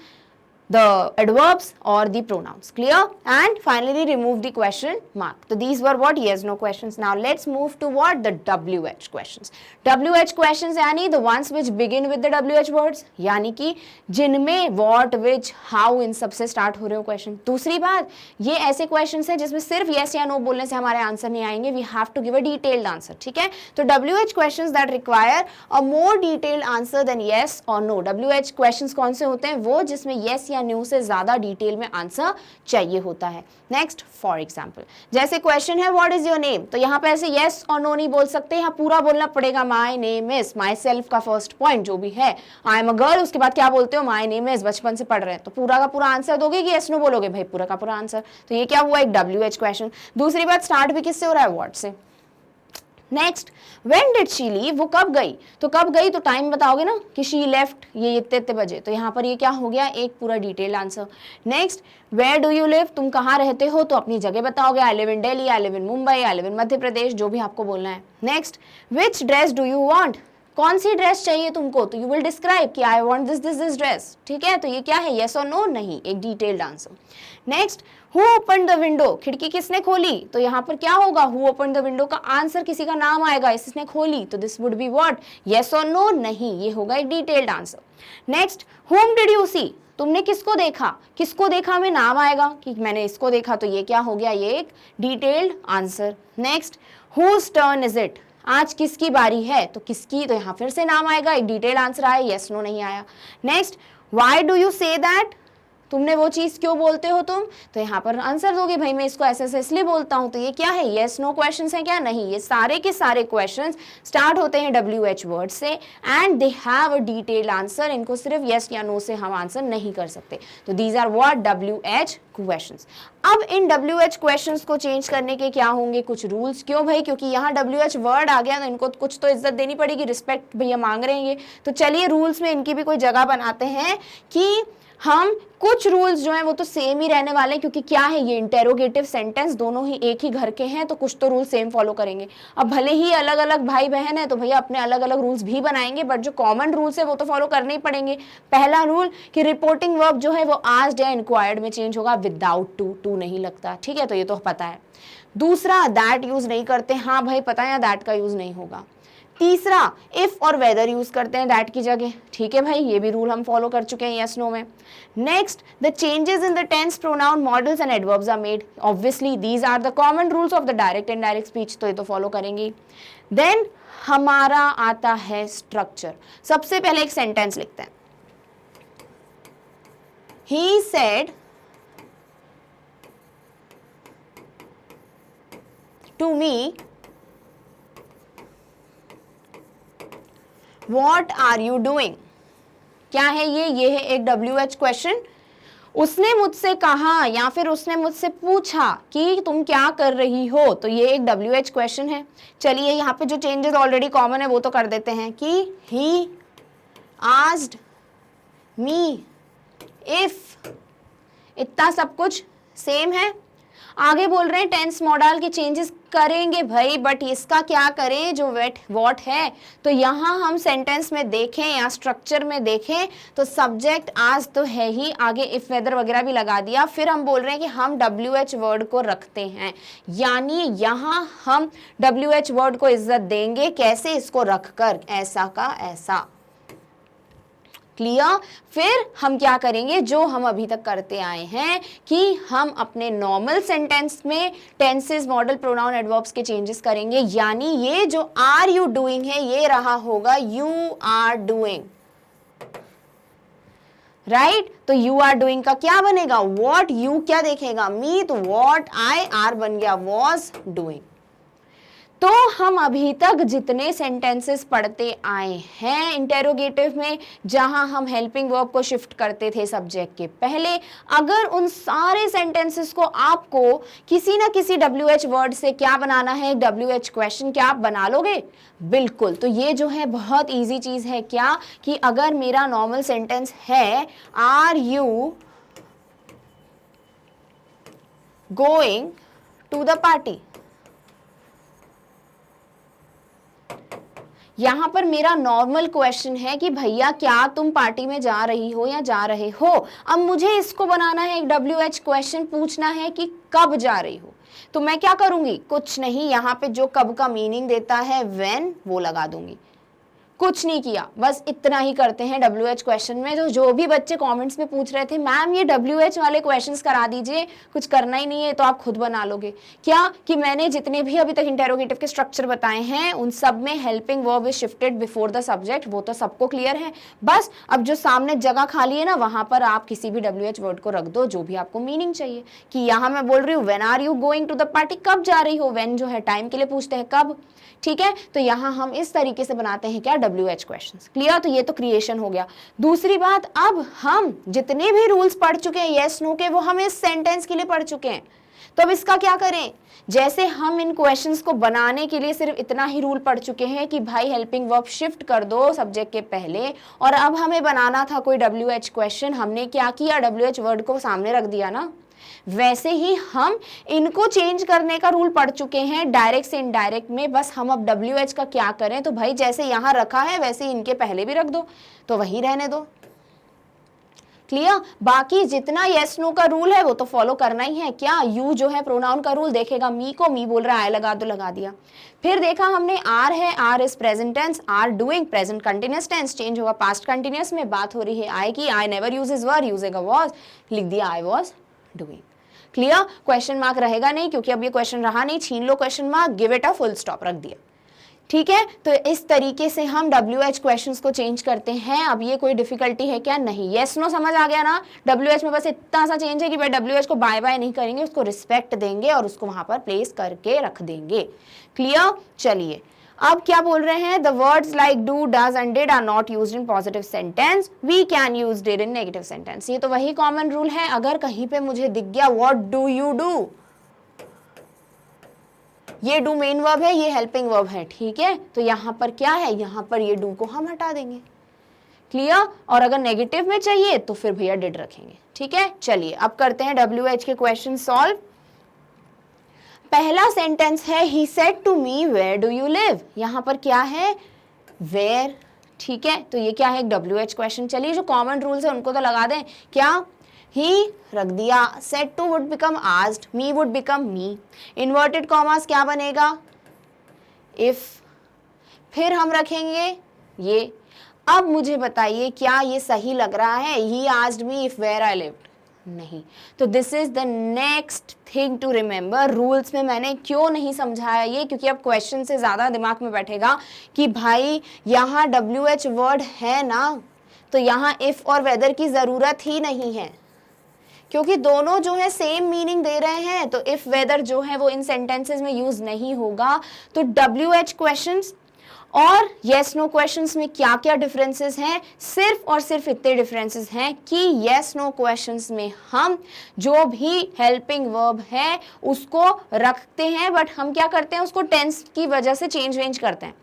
Speaker 1: the adverbs or the pronouns, clear, and finally remove the question mark. So these were what? Yes no questions. Now let's move to what? The WH questions. WH questions यानी the ones which begin with the WH words, यानी कि जिनमें what, which, how इन सबसे start हो रहे हो question. दूसरी बात, ये ऐसे क्वेश्चंस हैं जिसमें सिर्फ yes या no बोलने से हमारे आंसर नहीं आएंगे, we have to give a detailed answer, ठीक है। तो WH questions that require a more detailed answer than yes or no. WH questions कौन से होते हैं? वो जिसमें yes या न्यू से ज्यादा डिटेल में आंसर चाहिए होता है। नेक्स्ट, फॉर एग्जाम्पल, जैसे क्वेश्चन है व्हाट इज योर नेम, तो यहाँ पे ऐसे यस और नो नहीं बोल सकते, यहाँ पूरा बोलना पड़ेगा माई नेम इज, माई सेल्फ का फर्स्ट पॉइंट जो भी है, आई एम अ गर्ल, उसके बाद क्या बोलते हो? माई नेम इज, बचपन से पढ़ रहे हैं, तो पूरा का पूरा आंसर दोगे कि यस नो बोलोगे? भाई पूरा का पूरा आंसर। तो ये क्या हुआ? एक WH क्वेश्चन। दूसरी बात, स्टार्ट भी किससे हो रहा है? व्हाट से। Next, when did she leave, वो कब गई, तो कब गई तो टाइम बताओगे ना कि शी लेफ्ट ये इतने इतने बजे, तो यहाँ पर ये क्या हो गया, एक पूरा detailed answer. Next, where do you live, तुम कहाँ रहते हो, तो अपनी जगह बताओगे, I live in Delhi, I live in Mumbai, I live in Madhya Pradesh, जो भी आपको बोलना है। Next, which dress do you want, कौन सी ड्रेस चाहिए तुमको, तो यू विल डिस्क्राइब कि आई वांट दिस ड्रेस, ठीक है, तो ये क्या है, येस और नो, नहीं, एक detailed answer. Next, who open the window, खिड़की किसने खोली, तो यहाँ पर क्या होगा, हु ओपन द विंडो का आंसर किसी का नाम आएगा, इसने खोली, तो this would be what, yes और नो, नहीं, ये होगा एक detailed answer. Next, whom did you see, तुमने किसको देखा में नाम आएगा कि मैंने इसको देखा, तो ये क्या हो गया, ये एक detailed answer. Next, whose turn is it, आज किसकी बारी है, तो किसकी, तो यहाँ फिर से नाम आएगा, एक डिटेल्ड आंसर आया, येस नो नहीं आया। Next, why do you say that, तुमने वो चीज क्यों बोलते हो तुम, तो यहाँ पर आंसर दोगे, भाई मैं इसको ऐसे इसलिए बोलता हूँ, तो ये क्या है, येस नो क्वेश्चंस हैं क्या, नहीं, ये सारे के सारे क्वेश्चंस स्टार्ट होते हैं WH वर्ड से and they have a detailed answer, इनको सिर्फ येस या नो से हम आंसर नहीं कर सकते, तो these are what, WH questions. अब इन WH क्वेश्चंस को चेंज करने के क्या होंगे, कुछ रूल्स, क्यों भाई, क्योंकि यहाँ WH वर्ड आ गया तो इनको कुछ तो इज्जत देनी पड़ेगी, रिस्पेक्ट भैया मांग रहे हैं ये, तो चलिए रूल्स में इनकी भी कोई जगह बनाते हैं कि हम कुछ रूल्स जो हैं वो तो सेम ही रहने वाले हैं, क्योंकि क्या है, ये इंटेरोगेटिव सेंटेंस दोनों ही एक ही घर के हैं, तो कुछ तो रूल सेम फॉलो करेंगे। अब भले ही अलग अलग भाई बहन है तो भैया अपने अलग अलग रूल्स भी बनाएंगे, बट जो कॉमन रूल्स है वो तो फॉलो करने ही पड़ेंगे। पहला रूल कि रिपोर्टिंग वर्ब जो है वो आस्क्ड या इंक्वायर्ड में चेंज होगा, विदाउट टू नहीं लगता, ठीक है, तो ये तो पता है। दूसरा, दैट यूज नहीं करते, हाँ भाई पता है, दैट का यूज नहीं होगा। तीसरा, इफ और वेदर यूज करते हैं दैट की जगह, ठीक है भाई, ये भी रूल हम फॉलो कर चुके हैं यस नो में। Next, the changes in the tense, pronoun, modals and adverbs are made, obviously these are the common rules of the direct and direct speech, तो ये तो फॉलो करेंगे। देन हमारा आता है स्ट्रक्चर, सबसे पहले एक सेंटेंस लिखते हैं, he said to me What are you doing? क्या है ये है एक WH क्वेश्चन। उसने मुझसे कहा या फिर उसने मुझसे पूछा कि तुम क्या कर रही हो, तो ये एक WH क्वेश्चन है। चलिए यहाँ पे जो चेंजेस ऑलरेडी कॉमन है वो तो कर देते हैं कि he asked me if, इतना सब कुछ सेम है। आगे बोल रहे हैं टेंस मॉडल के चेंजेस करेंगे भाई, बट इसका क्या करें जो वॉट है, तो यहाँ हम सेंटेंस में देखें या स्ट्रक्चर में देखें तो सब्जेक्ट आज तो है ही, आगे इफ वेदर वगैरह भी लगा दिया, फिर हम बोल रहे हैं कि हम WH वर्ड को रखते हैं, यानी यहाँ हम WH वर्ड को इज्जत देंगे, कैसे, इसको रखकर, ऐसा का ऐसा, क्लियर। फिर हम क्या करेंगे, जो हम अभी तक करते आए हैं कि हम अपने नॉर्मल सेंटेंस में टेंसेस, मॉडल, प्रोनाउन, एडवर्ब्स के चेंजेस करेंगे, यानी ये जो आर यू डूइंग है ये रहा होगा यू आर डूइंग, राइट। तो यू आर डूइंग का क्या बनेगा, वॉट, यू क्या देखेगा, मी, तो वॉट, आई, आर बन गया वॉज डूइंग। तो हम अभी तक जितने सेंटेंसेस पढ़ते आए हैं इंटेरोगेटिव में, जहां हम हेल्पिंग वर्ब को शिफ्ट करते थे सब्जेक्ट के पहले, अगर उन सारे सेंटेंसेस को आपको किसी ना किसी WH वर्ड से क्या बनाना है, WH क्वेश्चन, क्या आप बना लोगे, बिल्कुल। तो ये जो है बहुत इजी चीज है, क्या कि अगर मेरा नॉर्मल सेंटेंस है are you going to the party, यहां पर मेरा नॉर्मल क्वेश्चन है कि भैया क्या तुम पार्टी में जा रही हो या जा रहे हो। अब मुझे इसको बनाना है एक WH क्वेश्चन, पूछना है कि कब जा रही हो, तो मैं क्या करूंगी, कुछ नहीं, यहाँ पे जो कब का मीनिंग देता है व्हेन, वो लगा दूंगी, कुछ नहीं किया, बस इतना ही करते हैं WH क्वेश्चन में। जो भी बच्चे कमेंट्स में पूछ रहे थे मैम ये WH वाले क्वेश्चंस करा दीजिए, कुछ करना ही नहीं है, तो आप खुद बना लोगे। क्या कि मैंने जितने भी अभी तक इंटेरोगेटिव के स्ट्रक्चर बताए हैं उन सब में helping verb is shifted before the subject, वो तो सबको क्लियर है। बस अब जो सामने जगह खाली है ना, वहां पर आप किसी भी WH वर्ड को रख दो जो भी आपको मीनिंग चाहिए। कि यहाँ मैं बोल रही हूँ when are you going to the party, कब जा रही हो, व्हेन जो है टाइम के लिए पूछते हैं कब, ठीक है। तो यहाँ हम इस तरीके से बनाते हैं क्या, WH क्वेश्चंस, क्लियर। तो ये तो क्रिएशन हो गया। दूसरी बात, अब हम जितने भी रूल्स पढ़ चुके हैं यस नो के, वो हम इस सेंटेंस के लिए पढ़ चुके हैं। तो अब इसका क्या करें? जैसे हम इन क्वेश्चंस को बनाने के लिए सिर्फ इतना ही रूल पढ़ चुके हैं कि भाई हेल्पिंग वर्ब शिफ्ट कर दो सब्जेक्ट के पहले, और अब हमें बनाना था कोई WH क्वेश्चन, हमने क्या किया? WH वर्ड को सामने रख दिया ना। वैसे ही हम इनको चेंज करने का रूल पढ़ चुके हैं डायरेक्ट से इनडायरेक्ट में। बस हम अब WH का क्या करें? तो भाई जैसे यहां रखा है वैसे ही इनके पहले भी रख दो, तो वही रहने दो। क्लियर? बाकी जितना यस नो का रूल है वो तो फॉलो करना ही है। क्या? यू जो है प्रोनाउन का रूल देखेगा मी को, मी बोल रहा है आई लगा दो, लगा दिया। फिर देखा हमने आर है, are is present tense, are doing present continuous tense, change होगा पास्ट कंटिन्यूअस में, बात हो रही है आई की, आई नेवर यूजेस वर, यूजेगा वाज, लिख दिया I was doing. Clear? Question mark रहेगा नहीं क्योंकि अब ये क्वेश्चन रहा नहीं, छीन लो question mark, give it a full stop, रख दिया। ठीक है, तो इस तरीके से हम WH क्वेश्चंस को चेंज करते हैं। अब ये कोई डिफिकल्टी है क्या? नहीं। यस नो समझ आ गया ना? WH में बस इतना सा चेंज है कि भाई WH को बाय बाय नहीं करेंगे, उसको रिस्पेक्ट देंगे और उसको वहां पर प्लेस करके रख देंगे। क्लियर? चलिए अब क्या बोल रहे हैं? The words like do, does and did are not used in positive sentence, we can use did in negative sentence. ये तो वही कॉमन रूल है। अगर कहीं पे मुझे दिख गया व्हाट डू यू डू, ये डू मेन वर्ब है, ये हेल्पिंग वर्ब है, ठीक है, तो यहां पर क्या है? यहां पर ये डू को हम हटा देंगे। क्लियर? और अगर नेगेटिव में चाहिए तो फिर भैया डिड रखेंगे। ठीक है, चलिए अब करते हैं WH के क्वेश्चन सॉल्व। पहला सेंटेंस है he said to me where do you live. यहां पर क्या है? वेयर। ठीक है, तो ये क्या है? एक WH क्वेश्चन। चलिए जो कॉमन रूल्स है उनको तो लगा दें। क्या? ही रख दिया, said to would become asked, me would become me, inverted commas क्या बनेगा? if। फिर हम रखेंगे ये। अब मुझे बताइए क्या ये सही लग रहा है? he asked me if where I lived, नहीं। तो this is the next thing to remember. Rules में मैंने क्यों नहीं समझाया ये? क्योंकि अब क्वेश्चन से ज्यादा दिमाग में बैठेगा कि भाई यहाँ WH वर्ड है ना, तो यहाँ इफ और वेदर की जरूरत ही नहीं है, क्योंकि दोनों जो है सेम मीनिंग दे रहे हैं। तो इफ वेदर जो है वो इन सेंटेंसेस में यूज नहीं होगा। तो WH क्वेश्चंस और यस नो क्वेश्चंस में क्या क्या डिफरेंसेस हैं? सिर्फ और सिर्फ इतने डिफरेंसेस हैं कि यस नो क्वेश्चंस में हम जो भी हेल्पिंग वर्ब है उसको रखते हैं, बट हम क्या करते हैं? उसको टेंस की वजह से चेंज वेंज करते हैं।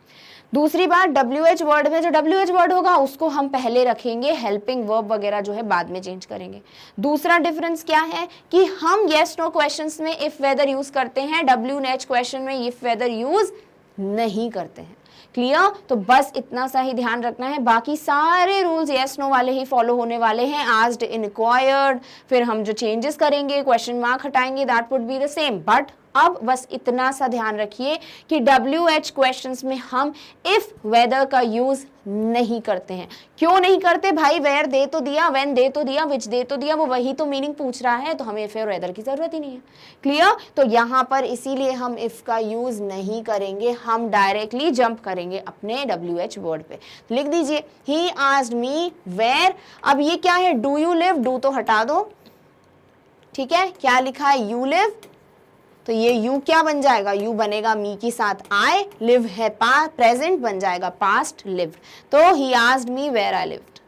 Speaker 1: दूसरी बात, WH वर्ड में जो WH वर्ड होगा उसको हम पहले रखेंगे, हेल्पिंग वर्ब वगैरह जो है बाद में चेंज करेंगे। दूसरा डिफरेंस क्या है कि हम यस नो क्वेश्चंस में इफ वेदर यूज करते हैं, WH क्वेश्चन में इफ वेदर यूज नहीं करते हैं। क्लियर? तो बस इतना सा ही ध्यान रखना है, बाकी सारे रूल्स यस नो वाले ही फॉलो होने वाले हैं। आस्क्ड, इंक्वायर्ड, फिर हम जो चेंजेस करेंगे, क्वेश्चन मार्क हटाएंगे, that would be the same. But अब बस इतना सा ध्यान रखिए कि WH क्वेश्चंस में हम इफ वेदर का यूज नहीं करते हैं। क्यों नहीं करते भाई? वेयर दे तो दिया, व्हेन दे तो दिया, विच दे तो दिया, वो वही तो मीनिंग पूछ रहा है, तो हमें इफ और वेदर की जरूरत ही नहीं है। क्लियर? तो यहाँ पर इसीलिए हम इफ का यूज नहीं करेंगे, हम डायरेक्टली जंप करेंगे अपने WH वर्ड पे। लिख दीजिए ही आस्क्ड मी वेयर। अब ये क्या है? डू यू लिव, डू तो हटा दो, ठीक है, क्या लिखा है? यू लिव, तो ये यू क्या बन जाएगा? यू बनेगा मी के साथ आई, लिव है प्रेजेंट, बन जाएगा पास्ट लिव्ड। तो he asked me where I lived.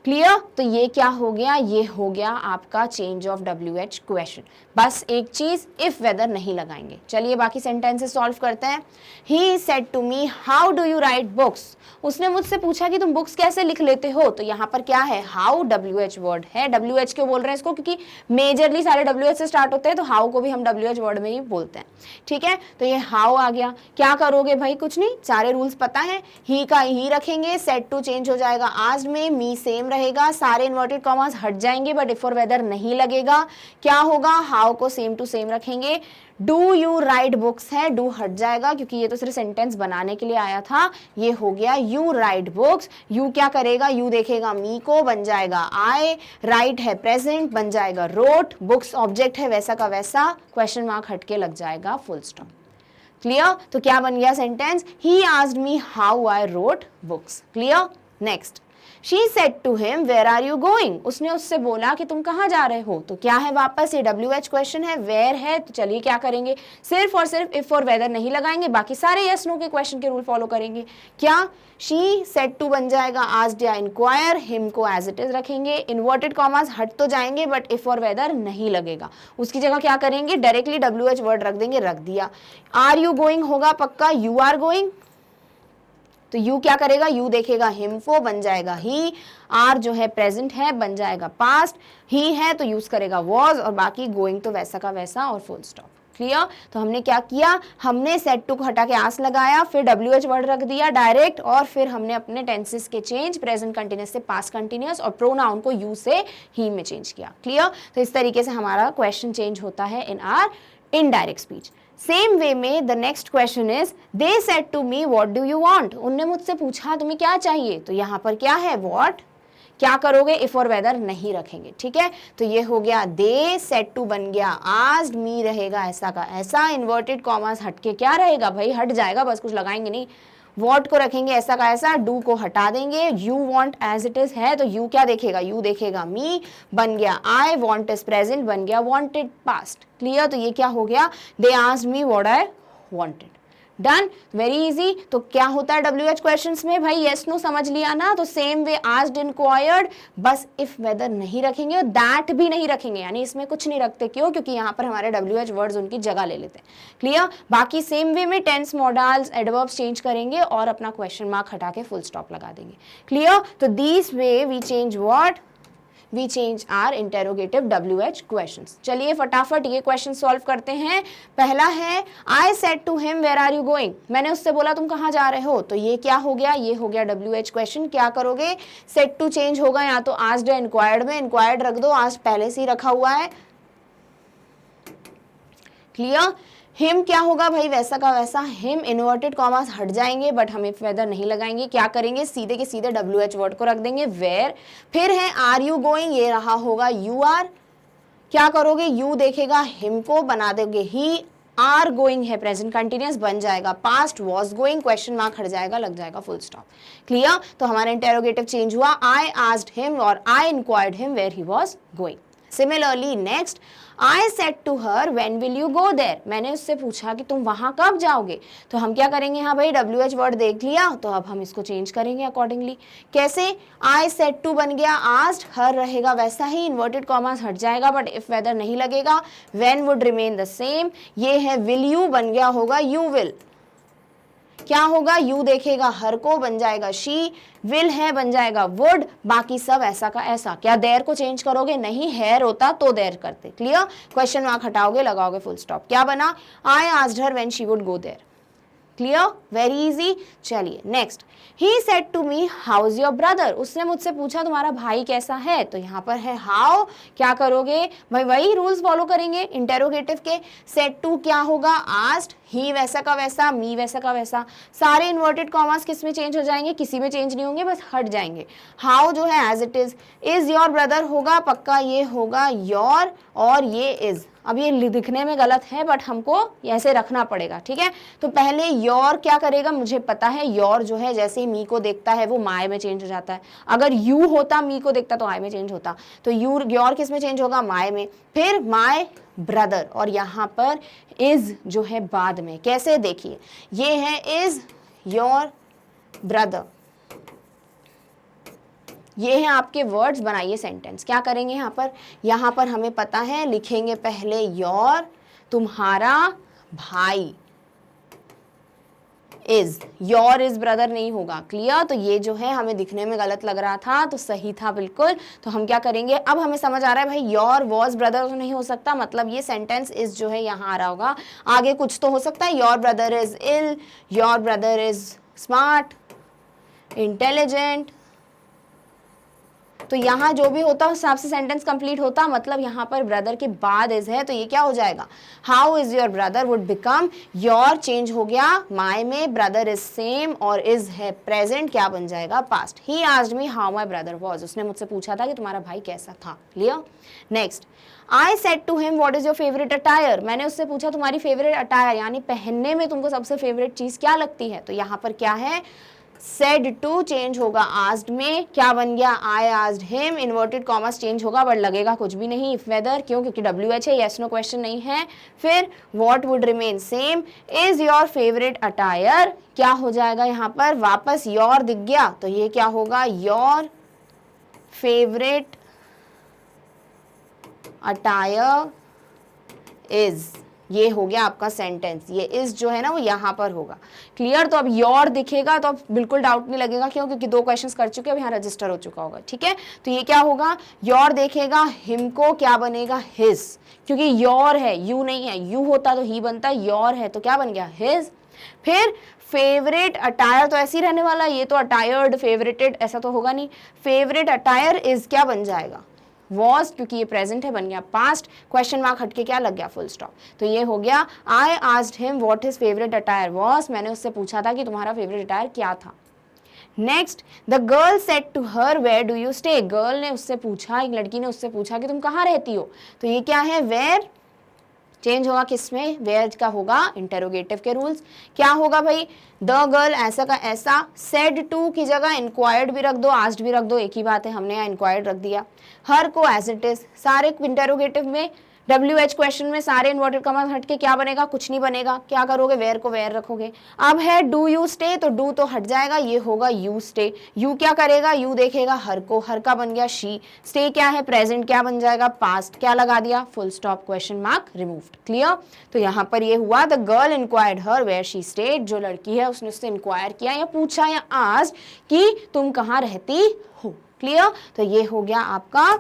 Speaker 1: Clear? तो ये क्या हो गया? ये हो गया आपका चेंज ऑफ WH क्वेश्चन। बस एक चीज, इफ वेदर नहीं लगाएंगे। चलिए बाकी सेंटेंसेस सॉल्व करते हैं। He said to me how do you write books. उसने मुझसे पूछा कि तुम बुक्स कैसे लिख लेते हो। तो यहाँ पर क्या है? हाउ WH वर्ड है। WH क्यों बोल रहे हैं इसको? क्योंकि मेजरली सारे WH से स्टार्ट होते हैं, तो हाउ को भी हम WH वर्ड में ही बोलते हैं। ठीक है, तो ये हाउ आ गया। क्या करोगे भाई? कुछ नहीं, सारे रूल्स पता है। ही का ही रखेंगे, सेड टू चेंज हो जाएगा आस्क्ड में, मी सेम रहेगा, सारे इन्वर्टेड कॉमास हट जाएंगे, बट इफ और वेदर नहीं लगेगा। क्या होगा? हाउ को सेम टू सेम रखेंगे। डू यू राइट बुक्स है, डू हट जाएगा क्योंकि ये तो सिर्फ सेंटेंस बनाने के लिए आया था। ये हो गया यू राइट बुक्स। यू क्या करेगा? यू देखेगा मी को, बन जाएगा आई, राइट है प्रेजेंट, बन जाएगा रोट, बुक्स ऑब्जेक्ट है वैसा का वैसा, क्वेश्चन मार्क हट के लग जाएगा फुल स्टॉप। क्लियर? तो क्या बन गया sentence? He asked me how I wrote books. Clear? Next, she said to him where are you going, उसने उससे बोला कि तुम कहाँ जा रहे हो। तो क्या है वापस, ये WH क्वेश्चन है, वेयर है, तो चलिए क्या करेंगे, सिर्फ और सिर्फ इफ और वेदर नहीं लगाएंगे, बाकी सारे यस नो के क्वेश्चन के रूल फॉलो करेंगे। क्या, शी सेड टू बन जाएगा आस्क्ड या इंक्वायर, हिम को एज इट इज रखेंगे, इन्वर्टेड कॉमास हट तो जाएंगे बट इफ और वेदर नहीं लगेगा, उसकी जगह क्या करेंगे, डायरेक्टली WH वर्ड रख देंगे, रख दिया। आर यू गोइंग होगा पक्का, यू आर गोइंग, तो यू क्या करेगा, यू देखेगा हिम को, बन जाएगा ही, आर जो है प्रेजेंट है बन जाएगा पास्ट, ही है तो यूज करेगा वॉज, और बाकी गोइंग तो वैसा का वैसा और फुल स्टॉप। क्लियर। तो हमने क्या किया, हमने सेट टू को हटा के आस लगाया, फिर WH वर्ड रख दिया डायरेक्ट, और फिर हमने अपने टेंसेस के चेंज प्रेजेंट कंटिन्यूअस से पास्ट कंटिन्यूअस और प्रोनाउन को यू से ही में चेंज किया। क्लियर। तो इस तरीके से हमारा क्वेश्चन चेंज होता है in our indirect speech. Same way में the next question is they said to me what do you want, उनने मुझसे पूछा तुम्हें क्या चाहिए, तो यहाँ पर क्या है व्हाट, क्या करोगे, इफ और वेदर नहीं रखेंगे। ठीक है, तो ये हो गया दे सेड टू बन गया आस्क्ड, मी रहेगा ऐसा का ऐसा, इन्वर्टेड कॉमास हटके क्या रहेगा भाई, हट जाएगा, बस कुछ लगाएंगे नहीं, वॉट को रखेंगे ऐसा का ऐसा, डू को हटा देंगे, you want as it is है तो यू क्या देखेगा, यू देखेगा मी, बन गया आई वॉन्ट इज प्रेजेंट, बन गया वॉन्टेड पास्ट। क्लियर। तो ये क्या हो गया, they asked me what I wanted. Done, very easy. तो क्या होता है WH क्वेश्चंस में भाई, यस नो समझ लिया ना, तो सेम वे आस्क्ड इंक्वायर्ड, बस इफ वेदर नहीं रखेंगे और दैट भी नहीं रखेंगे, यानी इसमें कुछ नहीं रखते, क्यों, क्योंकि यहाँ पर हमारे WH वर्ड्स उनकी जगह ले लेते हैं। क्लियर। बाकी सेम वे में टेंस, मॉडल्स, एडवर्ब्स चेंज करेंगे और अपना क्वेश्चन मार्क हटा के फुल स्टॉप लगा देंगे। क्लियर। तो this way we change what, we change our interrogative WH questions। चलिए फटाफट ये क्वेश्चन सॉल्व करते हैं। पहला है I said to him where are you going, मैंने उससे बोला तुम कहाँ जा रहे हो, तो ये क्या हो गया, ये हो गया WH क्वेश्चन। क्या करोगे, said to चेंज होगा या तो asked या inquired में, inquired रख दो, asked पहले से ही रखा हुआ है। क्लियर। हिम क्या होगा भाई, वैसा का वैसा, हिम इन्वर्टेड कॉमास हट जाएंगे बट हम इफ वेदर नहीं लगाएंगे, क्या करेंगे, सीधे के सीधे WH वर्ड को रख देंगे वेयर। फिर है आर यू गोइंग, ये रहा होगा यू आर, क्या करोगे, यू देखेगा हिम को, बना दोगे ही, आर गोइंग है प्रेजेंट कंटिन्यूअस, बन जाएगा past, was going, question mark हट जाएगा, लग जाएगा फुल स्टॉप। क्लियर। तो हमारा इंटेरोगेटिव चेंज हुआ, आई आस्क्ड हिम और I inquired him where he was going. Similarly next, I said to her when will you go there, मैंने उससे पूछा कि तुम वहां कब जाओगे, तो हम क्या करेंगे, हाँ भाई WH वर्ड देख लिया तो अब हम इसको चेंज करेंगे अकॉर्डिंगली। कैसे, I said to बन गया asked, her रहेगा वैसा ही, इन्वर्टेड कॉमास हट जाएगा बट इफ वेदर नहीं लगेगा, when would remain the same, ये है will you बन गया होगा you will, क्या होगा, यू देखेगा हर को, बन जाएगा शी, विल है बन जाएगा वुड, बाकी सब ऐसा का ऐसा। क्या देयर को चेंज करोगे, नहीं, हैर होता तो देयर करते। क्लियर। क्वेश्चन मार्क हटाओगे, लगाओगे फुल स्टॉप। क्या बना, I asked her when she would go there. Clear, very easy. चलिए next, he said to me how is your brother, उसने मुझसे पूछा तुम्हारा भाई कैसा है, तो यहाँ पर है हाउ, क्या करोगे भाई, वही रूल्स फॉलो करेंगे इंटेरोगेटिव के। सेड टू क्या होगा, आस्क्ड, ही वैसा का वैसा, मी वैसा का वैसा, सारे इन्वर्टेड कॉमास किस में चेंज हो जाएंगे, किसी में चेंज नहीं होंगे, बस हट जाएंगे। हाउ जो है as it is your brother होगा पक्का, ये होगा योर और ये इज। अब ये दिखने में गलत है बट हमको ऐसे रखना पड़ेगा। ठीक है, तो पहले योर क्या करेगा, मुझे पता है योर जो है जैसे ही मी को देखता है वो माय में चेंज हो जाता है, अगर यू होता मी को देखता तो आई में चेंज होता, तो यू योर किस में चेंज होगा, माय में। फिर माय ब्रदर, और यहाँ पर इज जो है बाद में, कैसे देखिए, ये है इज योर ब्रदर, ये है आपके वर्ड्स, बनाइए सेंटेंस। क्या करेंगे यहाँ पर हमें पता है, लिखेंगे पहले योर, तुम्हारा भाई, इज, योर इज ब्रदर नहीं होगा। क्लियर। तो ये जो है हमें दिखने में गलत लग रहा था तो सही था बिल्कुल, तो हम क्या करेंगे, अब हमें समझ आ रहा है भाई योर वॉज ब्रदर तो नहीं हो सकता, मतलब ये सेंटेंस इज जो है यहाँ आ रहा होगा, आगे कुछ तो हो सकता है, your brother is ill, your brother is smart, intelligent, तो यहाँ जो भी होता है उस हिसाब से सेंटेंस कंप्लीट होता, मतलब यहाँ पर ब्रदर के बाद इज है तो ये क्या हो जाएगा, how is your brother would become your, change हो गया माय में, ब्रदर इज सेम और इज है प्रेजेंट, क्या बन जाएगा past. He asked me how my brother was, उसने मुझसे पूछा था कि तुम्हारा भाई कैसा था। Clear. Next, I said to him what is your favourite attire, मैंने उससे पूछा तुम्हारी फेवरेट अटायर यानी पहनने में तुमको सबसे फेवरेट चीज क्या लगती है, तो यहाँ पर क्या है, said to चेंज होगा asked में, क्या बन गया I asked him, inverted commas change होगा बट लगेगा कुछ भी नहीं, if whether क्यों, क्योंकि WH है, yes no क्वेश्चन नहीं है। फिर what would remain same, is your favorite attire, क्या हो जाएगा यहाँ पर, वापस your दिख गया तो ये क्या होगा, your favorite attire is, ये हो गया आपका सेंटेंस, ये इज जो है ना वो यहाँ पर होगा। क्लियर, तो अब योर दिखेगा तो अब बिल्कुल डाउट नहीं लगेगा, क्यों, क्योंकि 2 क्वेश्चंस कर चुके हैं, अब यहाँ रजिस्टर हो चुका होगा। ठीक है, तो ये क्या होगा, योर देखेगा, हिम को क्या बनेगा, हिज, क्योंकि योर है, यू नहीं है, यू होता तो ही बनता, योर है तो क्या बन गया, हिज। फिर फेवरेट अटायर तो ऐसे ही रहने वाला, ये तो अटायर्ड फेवरेटेड ऐसा तो होगा नहीं, फेवरेट अटायर इज क्या बन जाएगा, वॉज, क्योंकि ये प्रेजेंट है बन गया पास्ट, क्वेश्चन मार्क हटके क्या लग गया, फुल स्टॉप। तो ये हो गया आई asked him what his favourite attire was, मैंने उससे पूछा था कि तुम्हारा फेवरेट अटायर क्या था। Next, the girl said to her where do you stay, girl ने उससे पूछा, एक लड़की ने उससे पूछा कि तुम कहाँ रहती हो, तो ये क्या है, वेयर चेंज होगा किसमें, वेयर का होगा इंटेरोगेटिव के रूल्स, क्या होगा भाई, द गर्ल ऐसा का ऐसा, सेड टू की जगह इंक्वायर्ड भी रख दो, आस्क्ड भी रख दो, एक ही बात है, हमने यहाँ इंक्वायर्ड रख दिया। हर को एज इट इज, सारे इंटेरोगेटिव में WH क्वेश्चन में सारे इन्वर्टेड कॉमास हट के क्या बनेगा, कुछ नहीं बनेगा, क्या करोगे, वेयर को वेयर रखोगे। अब है डू यू स्टे, तो डू तो हट जाएगा, ये होगा यू स्टे, यू क्या करेगा, यू देखेगा हर को, हर का बन गया शी, स्टे क्या है प्रेजेंट, क्या बन जाएगा पास्ट, क्या लगा दिया, full stop, question mark removed. Clear, तो यहाँ पर ये हुआ the girl inquired her where she stayed, जो लड़की है उसने उससे इंक्वायर किया या पूछा या आस्क्ड कि तुम कहाँ रहती हो। क्लियर, तो ये हो गया आपका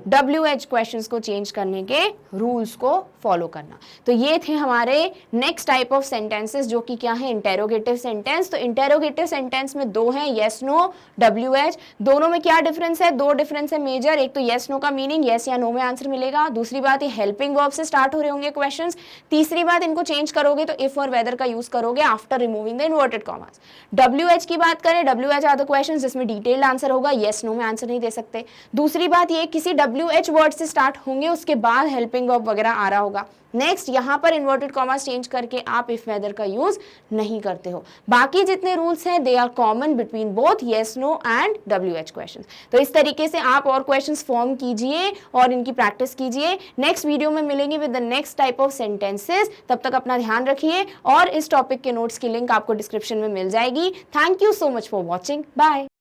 Speaker 1: WH क्वेश्चंस को चेंज करने के रूल्स को फॉलो करना। तो ये थे हमारे नेक्स्ट टाइप ऑफ सेंटेंसेस, जो कि क्या है, इंटेरोगेटिव सेंटेंस। तो इंटेरोगेटिव सेंटेंस में 2 हैं, येस नो, WH। दोनों में क्या डिफरेंस है, 2 डिफरेंस है मेजर। एक तो येस नो का मीनिंग येस या नो में आंसर मिलेगा, दूसरी बात ये हेल्पिंग वर्ब से स्टार्ट हो रहे होंगे क्वेश्चंस, तीसरी बात इनको चेंज करोगे तो इफ और वेदर का यूज करोगे after removing the inverted commas. WH की बात करें, WH आर द क्वेश्चंस जिसमें डिटेल्ड आंसर होगा, येस नो में आंसर नहीं दे सकते। दूसरी बात ये किसी WH वर्ड से स्टार्ट होंगे, उसके बाद हेल्पिंग वर्ब वगैरह आ रहा होगा। नेक्स्ट, यहाँ पर इन्वर्टेड कॉमास चेंज करके आप इफ वेदर का यूज नहीं करते हो। बाकी जितने रूल्स हैं they are common between both yes no and WH questions. तो इस तरीके से आप और क्वेश्चंस फॉर्म कीजिए और इनकी प्रैक्टिस कीजिए। नेक्स्ट वीडियो में मिलेंगे with the next type of sentences. तब तक अपना ध्यान रखिए और इस टॉपिक के नोट्स की लिंक आपको डिस्क्रिप्शन में मिल जाएगी। Thank you so much for watching, bye.